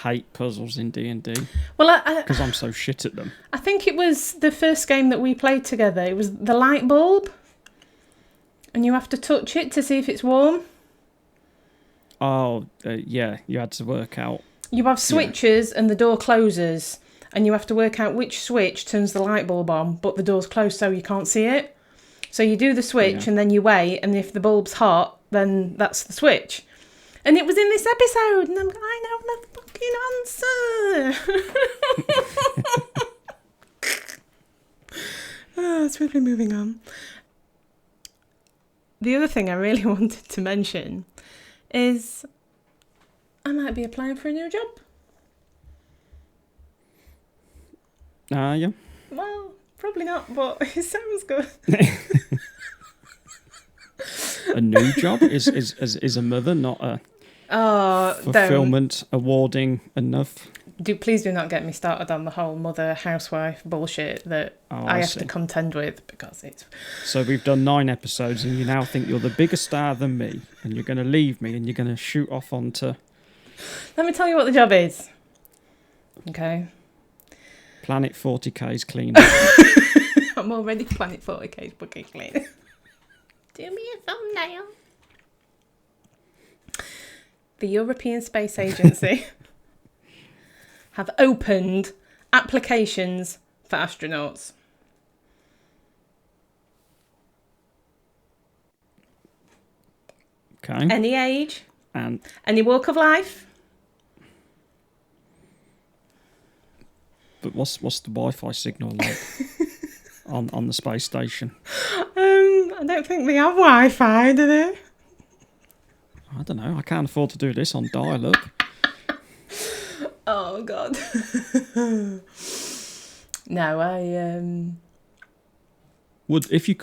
hate puzzles in D&D. Well, because I'm so shit at them. I think it was the first game that we played together. It was the light bulb. And you have to touch it to see if it's warm. Oh, yeah, you had to work out. You have switches and the door closes, and you have to work out which switch turns the light bulb on, but the door's closed so you can't see it. So you do the switch and then you wait, and if the bulb's hot, then that's the switch. And it was in this episode, and I'm like, I know the fucking answer. Swiftly moving on. The other thing I really wanted to mention is I might be applying for a new job. Yeah. Well, probably not, but it sounds good. A new job is a mother, not a fulfillment awarding enough. Please do not get me started on the whole mother housewife bullshit that I have to contend with, because it's... So we've done 9 episodes and you now think you're the bigger star than me, and you're going to leave me and you're going to shoot off onto... Let me tell you what the job is. Okay. Planet 40K's clean. I'm already Planet 40K's booking clean. Do me a thumbnail. The European Space Agency have opened applications for astronauts. Okay. Any age, and any walk of life. But what's the Wi-Fi signal like on the space station? I don't think they have Wi-Fi, do they? I don't know. I can't afford to do this on dial-up. Oh God. No, would you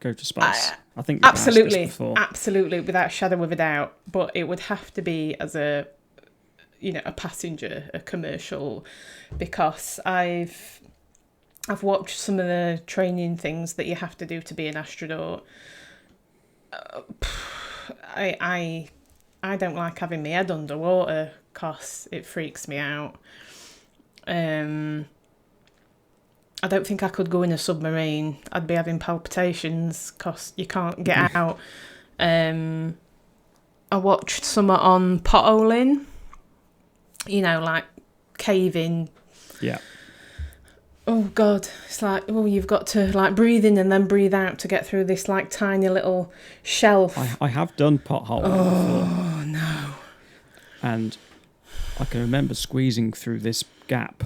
go to space? I think absolutely, without a shadow of a doubt. But it would have to be as a passenger, a commercial, because I've watched some of the training things that you have to do to be an astronaut. I don't like having my head underwater because it freaks me out. I don't think I could go in a submarine. I'd be having palpitations because you can't get out. I watched some on potholing, like caving. Yeah. Oh God, it's like, you've got to like breathe in and then breathe out to get through this like tiny little shelf. I have done potholing before. Oh no. And I can remember squeezing through this gap,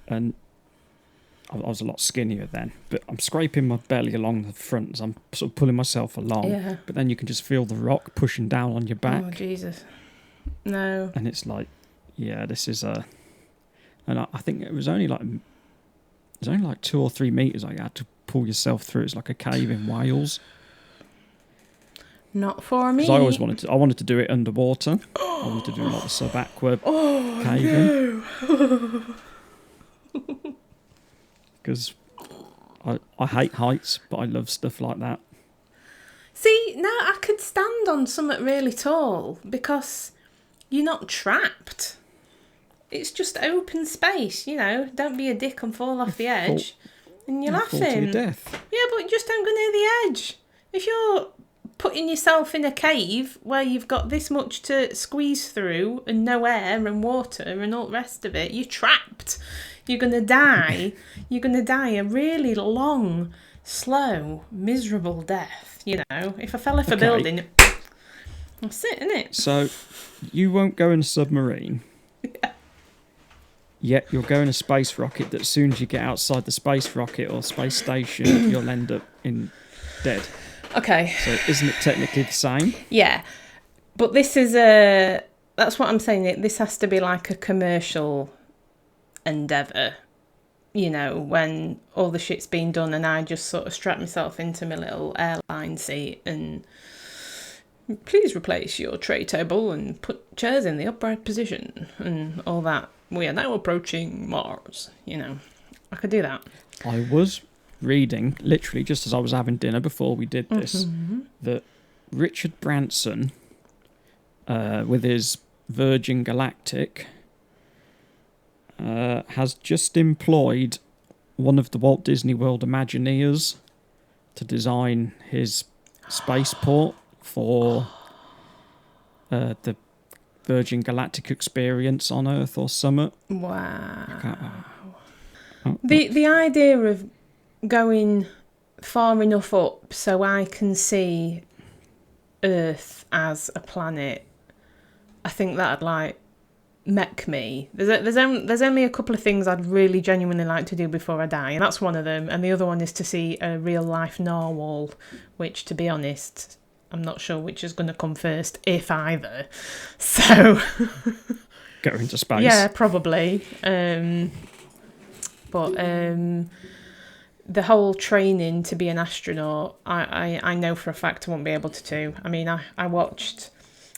and I was a lot skinnier then, but I'm scraping my belly along the front as I'm sort of pulling myself along. Yeah. But then you can just feel the rock pushing down on your back. Oh Jesus. No. And it's like, yeah, this is a... And I think it was only like 2 or 3 meters I had to pull yourself through. It's like a cave in Wales. Not for me. Because I always wanted to do it underwater. I wanted to do a lot of sub-aqua caving. Because I hate heights, but I love stuff like that. See, no, I could stand on something really tall because you're not trapped. It's just open space, you know. Don't be a dick and fall off the edge. And you're Fall to laughing. your death. Yeah, but just don't go near the edge. If you're putting yourself in a cave where you've got this much to squeeze through and no air and water and all the rest of it, you're trapped. You're going to die. You're going to die a really long, slow, miserable death, you know. If I fell off a building, that's it, innit? So, you won't go in a submarine. Yeah. Yet you'll go in a space rocket that as soon as you get outside the space rocket or space station, you'll end up dead. Okay. So isn't it technically the same? Yeah. But this is that's what I'm saying. This has to be like a commercial endeavour. You know, when all the shit's been done and I just sort of strap myself into my little airline seat and please replace your tray table and put chairs in the upright position and all that. We are now approaching Mars, you know. I could do that. I was reading, literally just as I was having dinner before we did this, that Richard Branson, with his Virgin Galactic, has just employed one of the Walt Disney World Imagineers to design his spaceport for the Virgin Galactic experience on Earth or Summit. Wow. The idea of going far enough up so I can see Earth as a planet, I think that'd like mech me. There's only a couple of things I'd really genuinely like to do before I die, and that's one of them. And the other one is to see a real life narwhal, which, to be honest, I'm not sure which is going to come first, if either. So Go into space. yeah, probably. But the whole training to be an astronaut, I know for a fact I won't be able to do. I mean, I watched,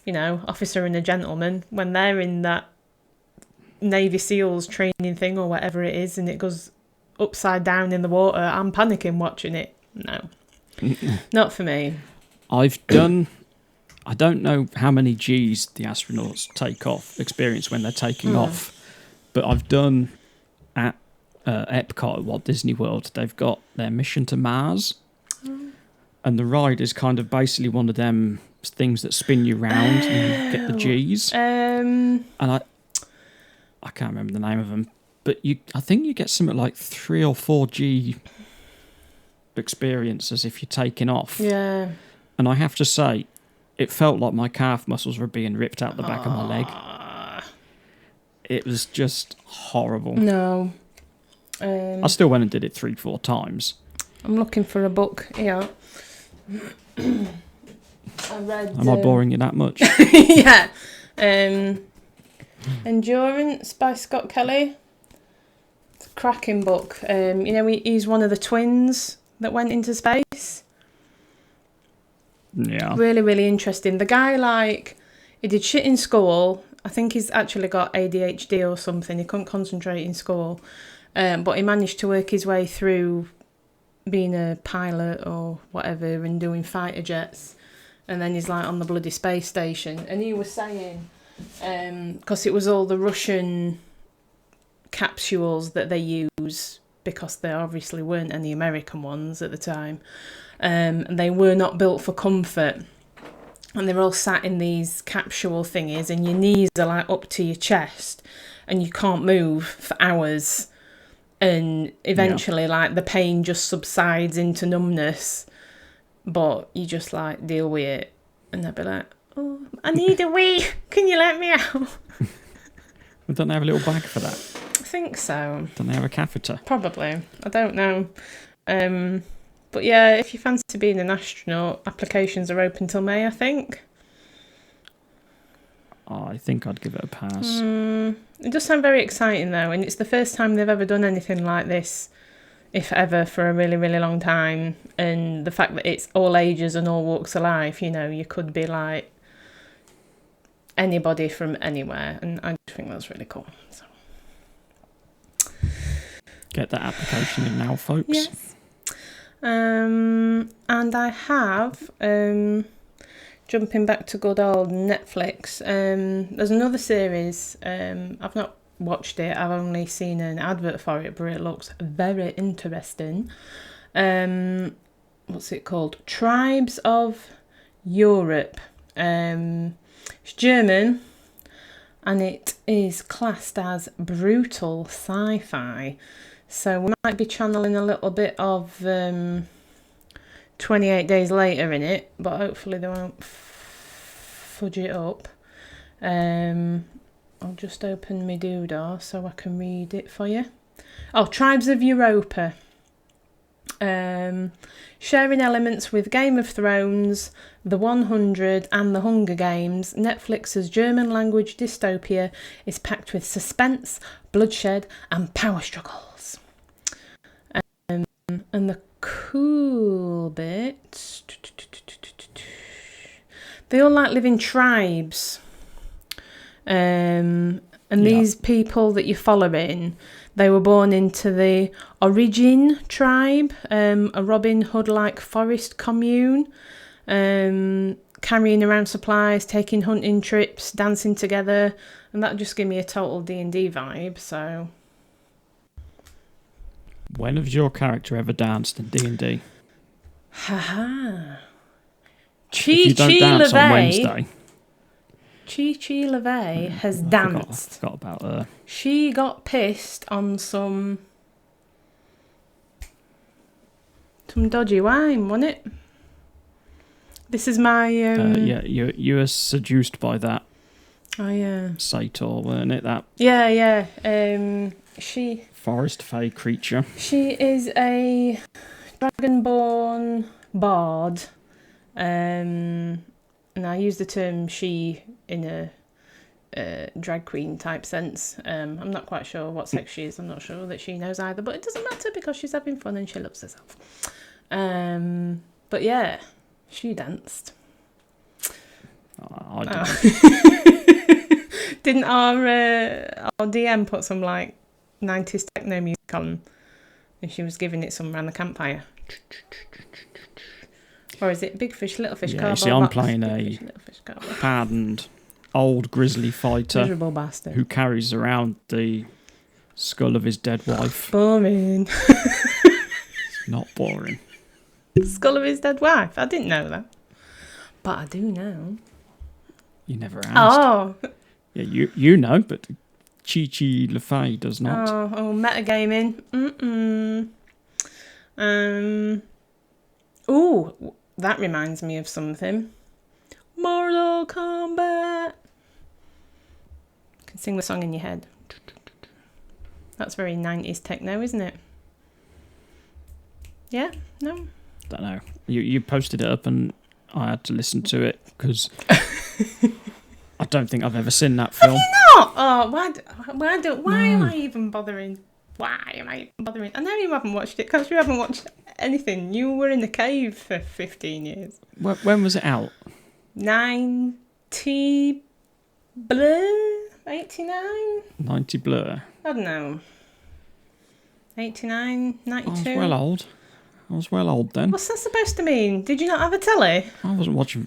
you know, Officer and a Gentleman, when they're in that Navy SEALs training thing or whatever it is, and it goes upside down in the water. I'm panicking watching it. No, not for me. I've done, I don't know how many Gs the astronauts take off, experience when they're taking off, but I've done at Epcot at Walt Disney World, they've got their mission to Mars, and the ride is kind of basically one of them things that spin you round and you get the Gs. And I can't remember the name of them, but I think you get something like 3 or 4 G experience as if you're taking off. Yeah. And I have to say, it felt like my calf muscles were being ripped out the back of my leg. It was just horrible. No. I still went and did it 3-4 times. I'm looking for a book here. I read. Am I boring you that much? Yeah. Endurance by Scott Kelly. It's a cracking book. You know, he's one of the twins that went into space. Yeah. Really, really interesting. The guy, like, he did shit in school. I think he's actually got ADHD or something. He couldn't concentrate in school. But he managed to work his way through being a pilot or whatever and doing fighter jets. And then he's like on the bloody space station. And he was saying, because it was all the Russian capsules that they use, because there obviously weren't any American ones at the time. And they were not built for comfort. And they're all sat in these capsule thingies and your knees are like up to your chest and you can't move for hours. And eventually, like, the pain just subsides into numbness, but you just, like, deal with it. And they'll be like, oh, I need a wee. Can you let me out? Don't they have a little bag for that? I think so. Don't they have a catheter? Probably. I don't know. But, yeah, if you fancy being an astronaut, applications are open till May, I think. I think I'd give it a pass. It does sound very exciting, though, and it's the first time they've ever done anything like this, if ever, for a really, really long time. And the fact that it's all ages and all walks of life, you know, you could be like anybody from anywhere, and I just think that's really cool. So. Get that application in now, folks. Yes. And I have, jumping back to good old Netflix, there's another series. I've not watched it. I've only seen an advert for it, but it looks very interesting. What's it called? Tribes of Europe. It's German, and it is classed as brutal sci-fi. So we might be channeling a little bit of 28 Days Later in it, but hopefully they won't fudge it up. I'll just open my doodah so I can read it for you. Oh, Tribes of Europa. Sharing elements with Game of Thrones, The 100 and The Hunger Games, Netflix's German language dystopia is packed with suspense, bloodshed and power struggles. And the cool bit, they all live in tribes. And these people that you're following, they were born into the Origin tribe, a Robin Hood-like forest commune, carrying around supplies, taking hunting trips, dancing together, and that just gave me a total D&D vibe, so... When has your character ever danced in D&D? Haha. If you don't dance on Wednesday... Chi LaVey has danced. I forgot about her. She got pissed on some dodgy wine, wasn't it? This is my... yeah, you were seduced by that. Oh, yeah. Sator, weren't it? That... Yeah. She... Forest fae creature. She is a dragonborn bard. And I use the term she in a drag queen type sense. I'm not quite sure what sex she is. I'm not sure that she knows either, but it doesn't matter because she's having fun and she loves herself. But yeah, she danced. I didn't. Didn't our DM put some like 90s techno music on, and she was giving it some around the campfire? Or is it Big Fish, Little Fish, Yeah, Cardboard see, I'm Box? playing Big a Fish, Little Fish, Cardboard. hardened old grizzly fighter Miserable bastard. who carries around the skull of his dead wife. Boring. It's not boring. Skull of his dead wife. I didn't know that, but I do now. You never asked. Oh. Yeah, you know, but Chi LaFay does not. Oh, metagaming. Ooh, that reminds me of something. Mortal Kombat. You can sing the song in your head. That's very 90s techno, isn't it? Yeah? No? Don't know. You posted it up and I had to listen to it because I don't think I've ever seen that film. Have you not? Oh, why am I even bothering? Why am I even bothering? I know you haven't watched it because you haven't watched anything. You were in the cave for 15 years. When was it out? 90 blur? 89? 90 blur. I don't know. 89, 92? I was well old then. What's that supposed to mean? Did you not have a telly? I wasn't watching.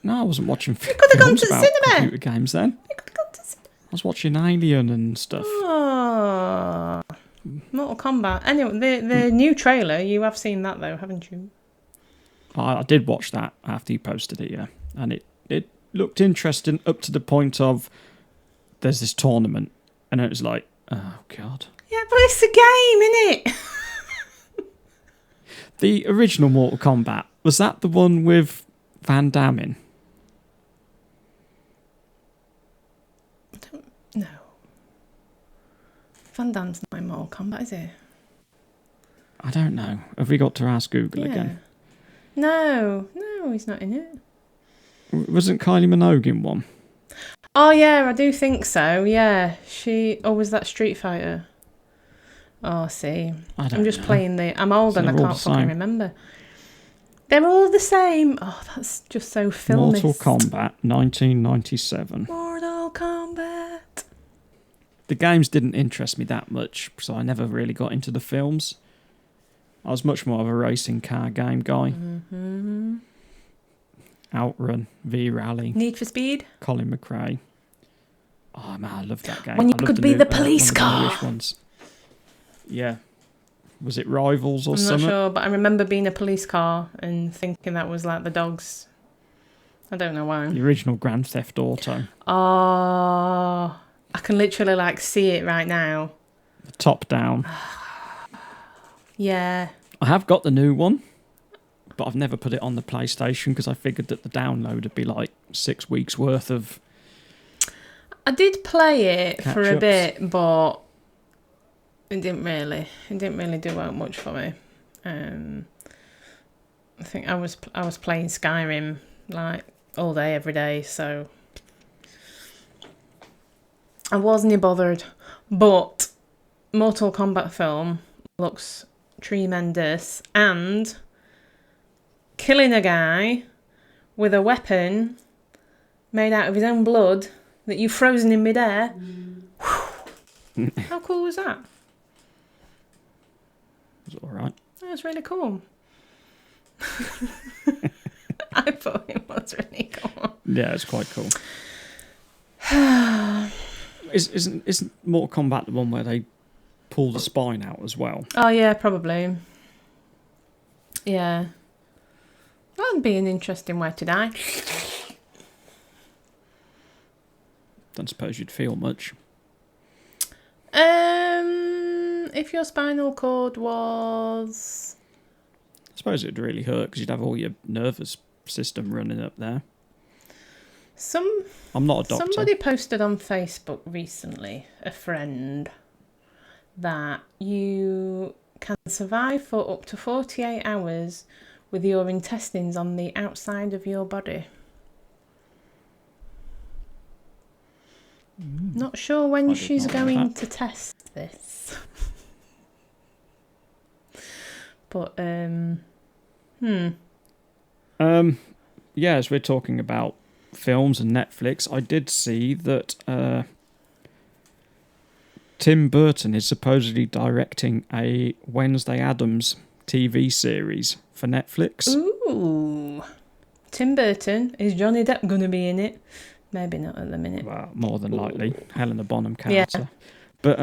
No, I wasn't watching. You could have gone to the about cinema. Computer games then. You could have gone to the cinema. I was watching Alien and stuff. Oh, Mortal Kombat. Anyway, the new trailer, you have seen that though, haven't you? I did watch that after you posted it, yeah, and it looked interesting up to the point of there's this tournament, and it was like, oh god. Yeah, but it's a game, innit? The original Mortal Kombat, was that the one with Van Damme in? No. Van Damme's not in Mortal Kombat, is he? I don't know. Have we got to ask Google again? No, he's not in it. Wasn't Kylie Minogue in one? Oh yeah, I do think so. Yeah, was that Street Fighter? Oh, see, I'm just playing I'm old and I can't fucking remember. They're all the same. Oh, that's just so filmist. Mortal Kombat, 1997. Mortal Kombat. The games didn't interest me that much, so I never really got into the films. I was much more of a racing car game guy. Mm-hmm. Outrun, V-Rally, Need for Speed. Colin McRae. Oh man, I love that game. When you I love could be the one police of the car. newish ones. Yeah. Was it Rivals or I'm something? not sure, but I remember being a police car and thinking that was like the dogs. I don't know why. The original Grand Theft Auto. Oh, I can literally like see it right now. The top down. Yeah. I have got the new one, but I've never put it on the PlayStation because I figured that the download would be like 6 weeks worth of... I did play it for a Catch-ups. bit, but it didn't really do out much for me. I think I was playing Skyrim like all day, every day, so I wasn't bothered. But Mortal Kombat film looks tremendous, and killing a guy with a weapon made out of his own blood that you've frozen in midair. How cool was that? It was alright. That's really cool. I thought it was really cool. Yeah, it's quite cool. Isn't Mortal Kombat the one where they pull the spine out as well? Oh yeah, probably. Yeah. That'd be an interesting way to die. Don't suppose you'd feel much. If your spinal cord was... I suppose it'd really hurt because you'd have all your nervous system running up there. I'm not a doctor. Somebody posted on Facebook recently, a friend, that you can survive for up to 48 hours with your intestines on the outside of your body. Not sure when I did she's not know going that. to test this. But, Yeah, as we're talking about films and Netflix, I did see that Tim Burton is supposedly directing a Wednesday Addams TV series for Netflix. Ooh. Tim Burton. Is Johnny Depp going to be in it? Maybe not at the minute. Well, more than likely. Helena Bonham Carter. Yeah. But,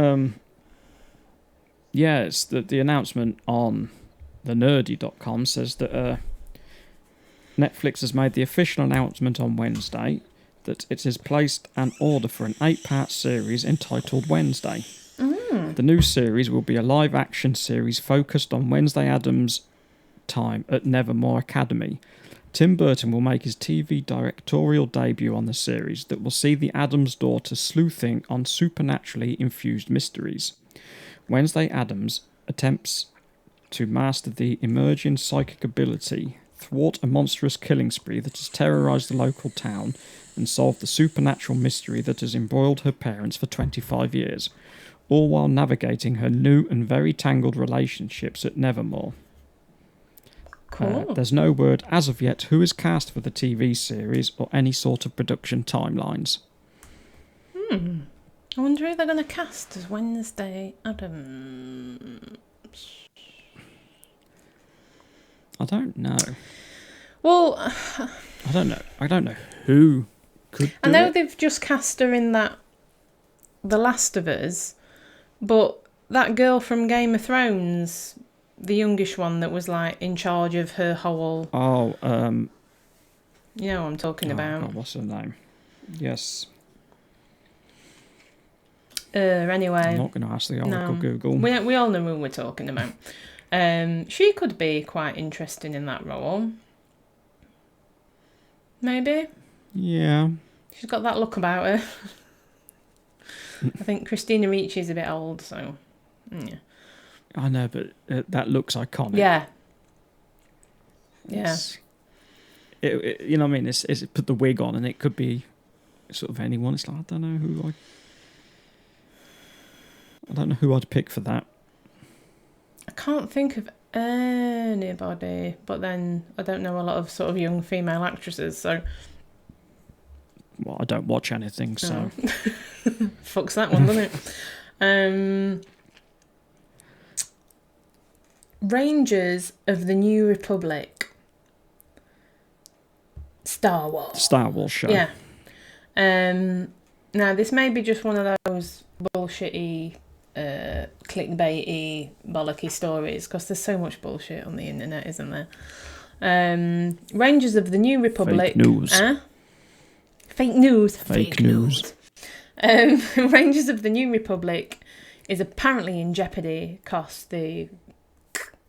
yeah, it's the announcement on thenerdy.com says that Netflix has made the official announcement on Wednesday that it has placed an order for an 8-part series entitled Wednesday. The new series will be a live-action series focused on Wednesday Addams' time at Nevermore Academy. Tim Burton will make his TV directorial debut on the series that will see the Addams daughter sleuthing on supernaturally infused mysteries. Wednesday Addams attempts to master the emerging psychic ability, thwart a monstrous killing spree that has terrorised the local town, and solve the supernatural mystery that has embroiled her parents for 25 years, all while navigating her new and very tangled relationships at Nevermore. Cool. There's no word as of yet who is cast for the TV series or any sort of production timelines. I wonder who they're going to cast as Wednesday Addams. I don't know. Well, I don't know who could do I know it. they've just cast her in that The Last of Us, but that girl from Game of Thrones, the youngish one that was like in charge of her whole... Oh, You know what I'm talking about. God, what's her name? Yes. Anyway. I'm not going to ask the Oracle No. Google. We all know who we're talking about. She could be quite interesting in that role. Maybe. Yeah. She's got that look about her. I think Christina Ricci's a bit old, so... Yeah. I know, but that looks iconic. Yeah. Yeah. You know what I mean? It's put the wig on and it could be sort of anyone. It's like, I don't know who I'd pick for that. I can't think of anybody, but then I don't know a lot of sort of young female actresses, so... Well, I don't watch anything, so... Fucks that one, doesn't it? Rangers of the New Republic. Star Wars show. Yeah. Now, this may be just one of those bullshitty, clickbaity, bollocky stories, because there's so much bullshit on the internet, isn't there? Rangers of the New Republic. Fake news. Fake news. Fake news. Rangers of the New Republic is apparently in jeopardy because the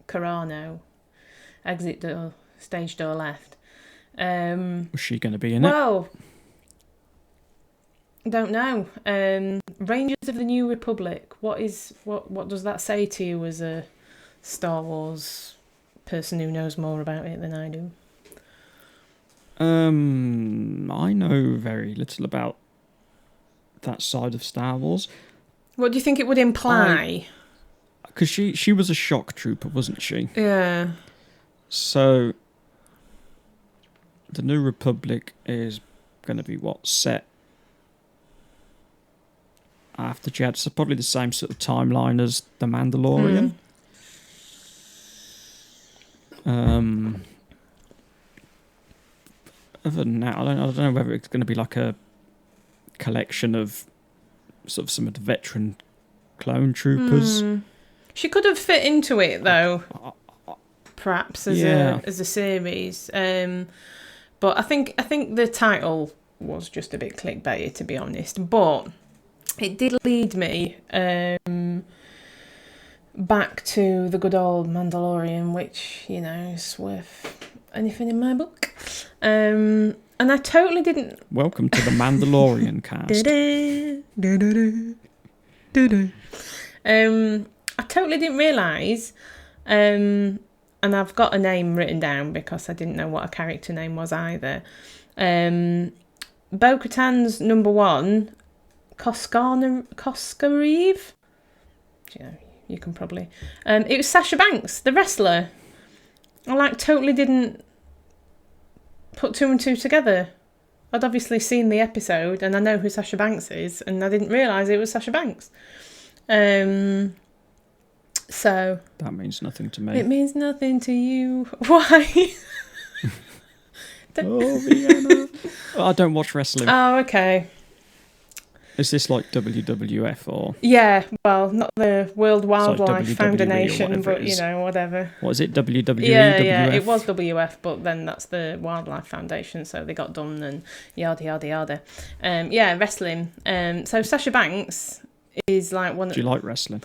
Carano exit door, stage door left. Was she going to be in it? Well, don't know. Rangers of the New Republic. What does that say to you as a Star Wars person who knows more about it than I do? I know very little about that side of Star Wars. What do you think it would imply? Because she was a shock trooper, wasn't she? Yeah. So the New Republic is going to be set after Jedi, so probably the same sort of timeline as The Mandalorian. Other than that, I don't know whether it's going to be like a collection of sort of some of the veteran clone troopers. She could have fit into it though, perhaps as a series. But I think the title was just a bit clickbaity, to be honest. But it did lead me back to the good old Mandalorian, which, you know, is worth anything in my book. And I totally didn't... Welcome to the Mandalorian cast. I totally didn't realise, and I've got a name written down because I didn't know what a character name was either. Bo-Katan's number one, Koskareev. You can probably... it was Sasha Banks, the wrestler. I totally didn't put two and two together. I'd obviously seen the episode and I know who Sasha Banks is, and I didn't realise it was Sasha Banks. So that means nothing to me. It means nothing to you. Why? Vienna. I don't watch wrestling. Oh, okay. Is this like WWF or? Yeah, well, not the World Wildlife WWE Foundation, but whatever. What is it? WWE? Yeah, it was WF, but then that's the Wildlife Foundation, so they got done and yada yada yada. Wrestling. So Sasha Banks is like one. Do you like wrestling?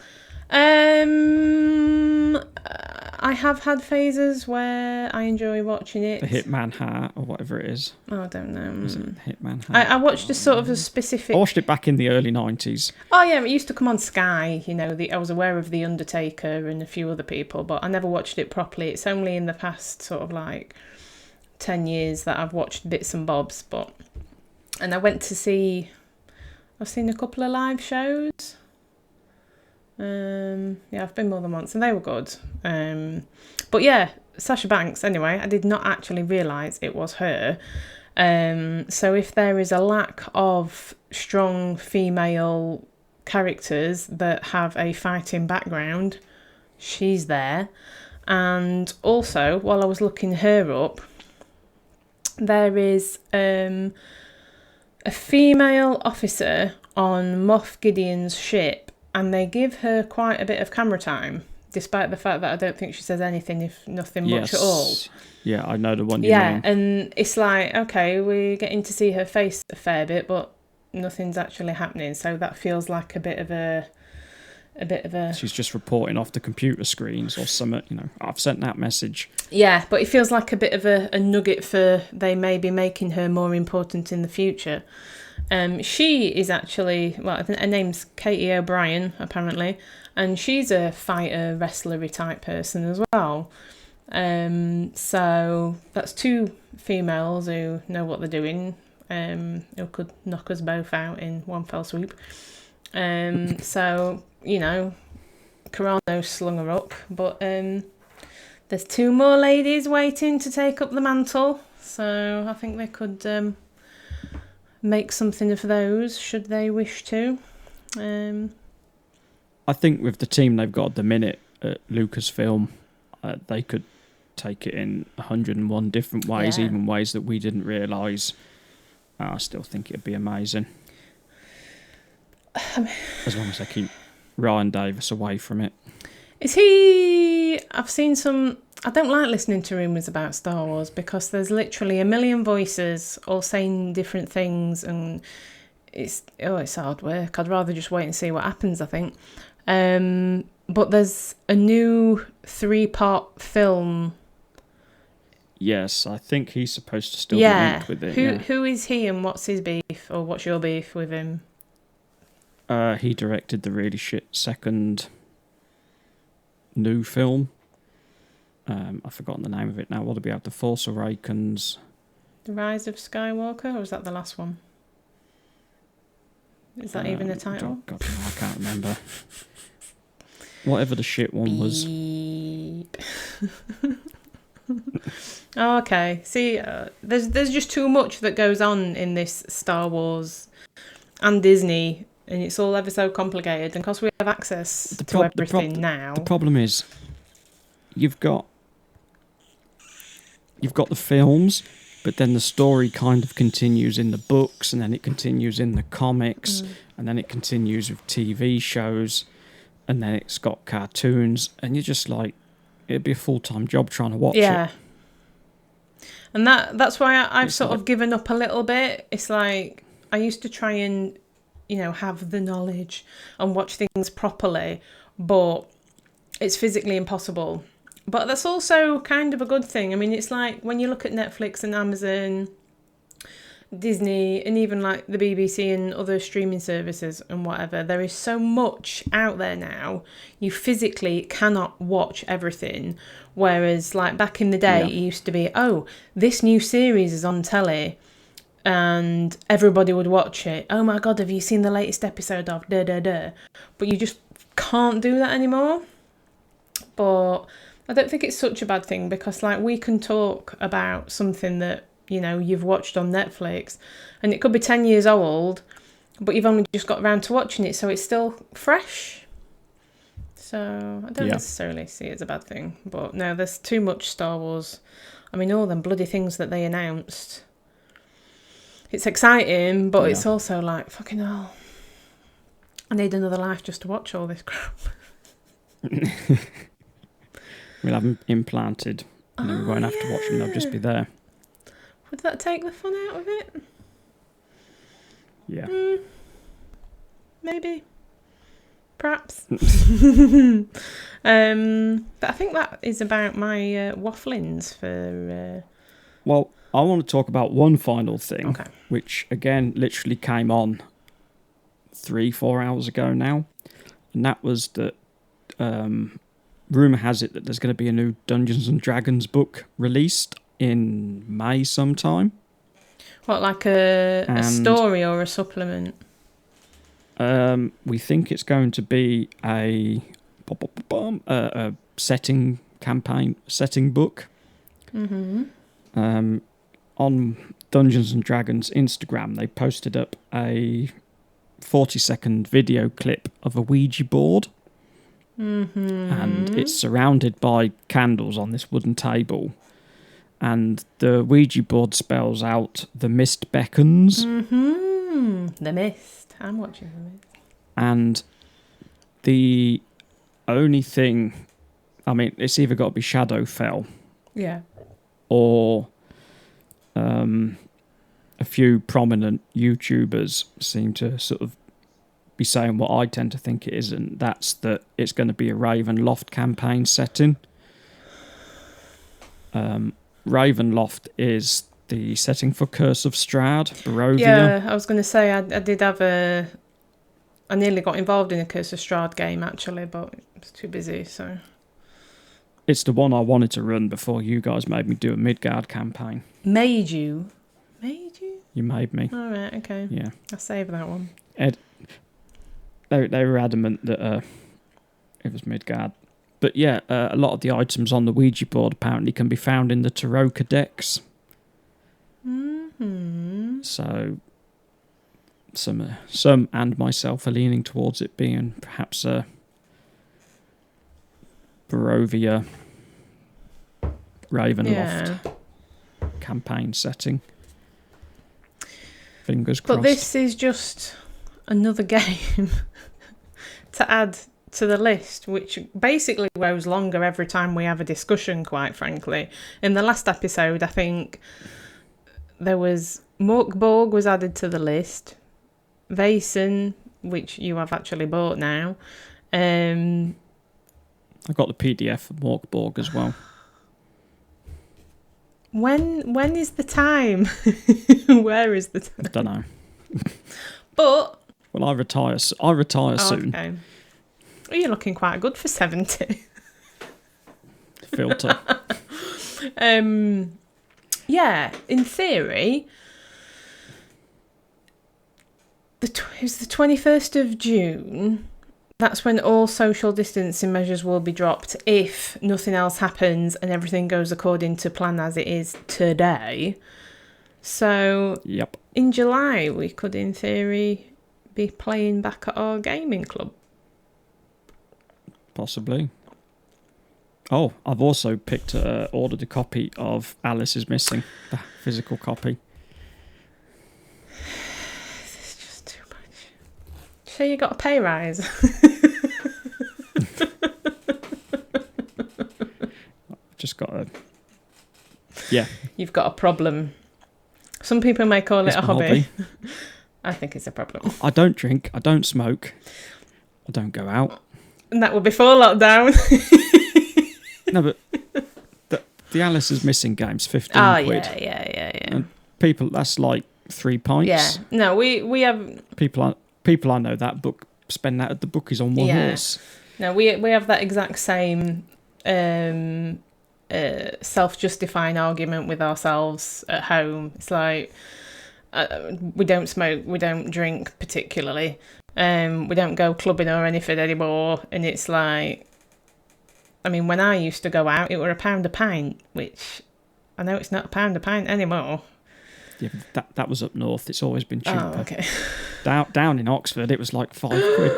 I have had phases where I enjoy watching it. The Hitman Hat or whatever it is. Oh, I don't know. Is it Hitman Hat? I watched a sort of a specific... I watched it back in the early 90s. Oh, yeah, it used to come on Sky. I was aware of The Undertaker and a few other people, but I never watched it properly. It's only in the past sort of 10 years that I've watched bits and bobs. And I went to see... I've seen a couple of live shows. I've been more than once and they were good. But yeah, Sasha Banks, anyway, I did not actually realise it was her. So if there is a lack of strong female characters that have a fighting background, she's there. And also, while I was looking her up, there is a female officer on Moff Gideon's ship, and they give her quite a bit of camera time, despite the fact that I don't think she says anything, if nothing much at all. Yeah, I know the one you mean. Yeah, and it's like, okay, we're getting to see her face a fair bit, but nothing's actually happening. So that feels like a bit of a... She's just reporting off the computer screens or something, I've sent that message. Yeah, but it feels like a bit of a nugget for they may be making her more important in the future. She is actually, her name's Katie O'Brien, apparently, and she's a fighter, wrestler-y type person as well. So that's two females who know what they're doing, who could knock us both out in one fell swoop. So, Carano slung her up, but there's two more ladies waiting to take up the mantle, so I think they could... make something of those should they wish to. I think with the team they've got at the minute at Lucasfilm, they could take it in 101 different ways, Yeah. even ways that we didn't realise. I still think it'd be amazing. As long as they keep Ryan Davis away from it. Is he... I've seen some... I don't like listening to rumours about Star Wars because there's literally a million voices all saying different things, and it's hard work. I'd rather just wait and see what happens, I think. But there's a new 3-part film. Yes, I think he's supposed to still be linked with it. Who is he and what's his beef, or what's your beef with him? He directed the really shit second new film. I've forgotten the name of it now. What'll be out? The Force Awakens. The Rise of Skywalker, or was that the last one? Is that even a title? God, I can't remember. Whatever the shit one was. Beep. Oh, okay. See, there's just too much that goes on in this Star Wars and Disney, and it's all ever so complicated. And because we have access to everything now, the problem is, you've got the films, but then the story kind of continues in the books, and then it continues in the comics, and then it continues with TV shows, and then it's got cartoons, and you're just like, it'd be a full-time job trying to watch it. And that's why I've sort of given up a little bit. It's like, I used to try and, have the knowledge and watch things properly, but it's physically impossible. But that's also kind of a good thing. I mean, it's like when you look at Netflix and Amazon, Disney, and even like the BBC and other streaming services and whatever, there is so much out there now. You physically cannot watch everything. Whereas like back in the day, it used to be, oh, this new series is on telly and everybody would watch it. Oh my God, have you seen the latest episode of da da da? But you just can't do that anymore. But I don't think it's such a bad thing, because like we can talk about something that, you've watched on Netflix, and it could be 10 years old, but you've only just got around to watching it, so it's still fresh. So I don't necessarily see it as a bad thing. But no, there's too much Star Wars. I mean, all them bloody things that they announced. It's exciting, but it's also like, fucking hell, I need another life just to watch all this crap. We'll have them implanted, and then we won't have to watch them, they'll just be there. Would that take the fun out of it? Yeah. Maybe. Perhaps. But I think that is about my wafflings for... Well, I want to talk about one final thing, which, again, literally came on 3-4 hours ago now, and that was that rumour has it that there's going to be a new Dungeons & Dragons book released in May sometime. What, like a story or a supplement? We think it's going to be a setting book. On Dungeons & Dragons Instagram, they posted up a 40-second video clip of a Ouija board. And it's surrounded by candles on this wooden table. And the Ouija board spells out "The mist beckons." The mist. I'm watching The Mist. And the only thing... I mean, it's either got to be Shadowfell. Yeah. Or a few prominent YouTubers seem to sort of be saying what I tend to think it is, and that's that it's going to be a Ravenloft campaign setting. Ravenloft is the setting for Curse of Strahd, Barovia. Yeah, I was going to say I did have I nearly got involved in a Curse of Strahd game actually, but I was too busy, so... It's the one I wanted to run before you guys made me do a Midgard campaign. Made you? Made you? You made me. All right, okay. Yeah. I'll save that one. They were adamant that it was Midgard. But yeah, a lot of the items on the Ouija board apparently can be found in the Tarot Codex. So some and myself are leaning towards it being perhaps a Barovia Ravenloft campaign setting. Fingers crossed. But this is just another game to add to the list, which basically grows longer every time we have a discussion, quite frankly. In the last episode, I think there was Morkborg was added to the list, Vaesen, which you have actually bought now. I got the PDF of Morkborg as well. When is the time? Where is the time? I don't know. But well, I retire soon. Okay. Well, you're looking quite good for 70. Filter. Yeah, in theory, it was the 21st of June. That's when all social distancing measures will be dropped if nothing else happens and everything goes according to plan as it is today. So, yep. In July, we could, in theory, be playing back at our gaming club. Possibly. Oh, I've also ordered a copy of Alice is Missing, the physical copy. This is just too much. Sure you got a pay rise? Just got a... Yeah. You've got a problem. Some people may call it a hobby. I think it's a problem. I don't drink. I don't smoke. I don't go out. And that will be before lockdown. No, but the Alice is Missing game's 15 quid. Yeah. And people, that's like 3 pints. Yeah. No, we have... People I know that book spend that at the bookies on one horse. No, we have that exact same self-justifying argument with ourselves at home. It's like we don't smoke, we don't drink particularly, we don't go clubbing or anything anymore, and it's like, I mean, when I used to go out, it were £1 a pint, which I know it's not £1 a pint anymore. Yeah, but that was up north. It's always been cheaper. Oh, okay. Down in Oxford, it was like 5 quid.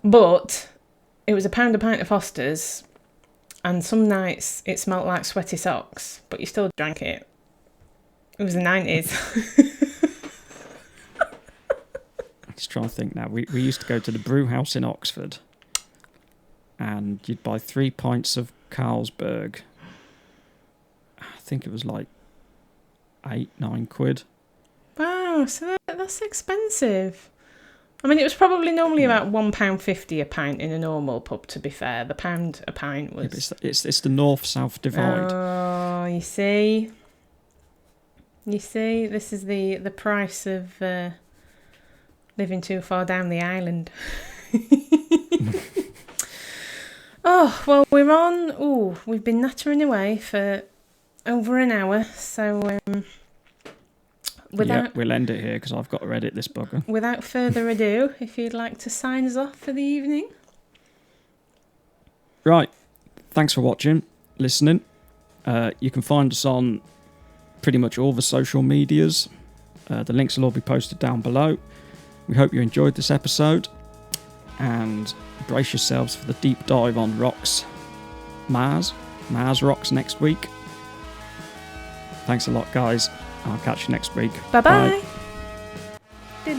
But it was £1 a pint of Foster's, and some nights it smelt like sweaty socks, but you still drank it. It was the 90s. Just trying to think now. We used to go to the brew house in Oxford, and you'd buy 3 pints of Carlsberg. I think it was like 8-9 quid. Wow, so that's expensive. I mean, it was probably normally about £1.50 a pint in a normal pub, to be fair. The £1 a pint was... Yeah, it's the north-south divide. Oh, you see? You see? This is the price of living too far down the island. Oh, well, we're on... Oh, we've been nattering away for over an hour, so... we'll end it here because I've got to edit this bugger. Without further ado, if you'd like to sign us off for the evening. Right. Thanks for watching, listening. You can find us on pretty much all the social medias. The links will all be posted down below. We hope you enjoyed this episode, and brace yourselves for the deep dive on rocks. Mars rocks next week. Thanks a lot, guys. I'll catch you next week. Bye-bye. Bye.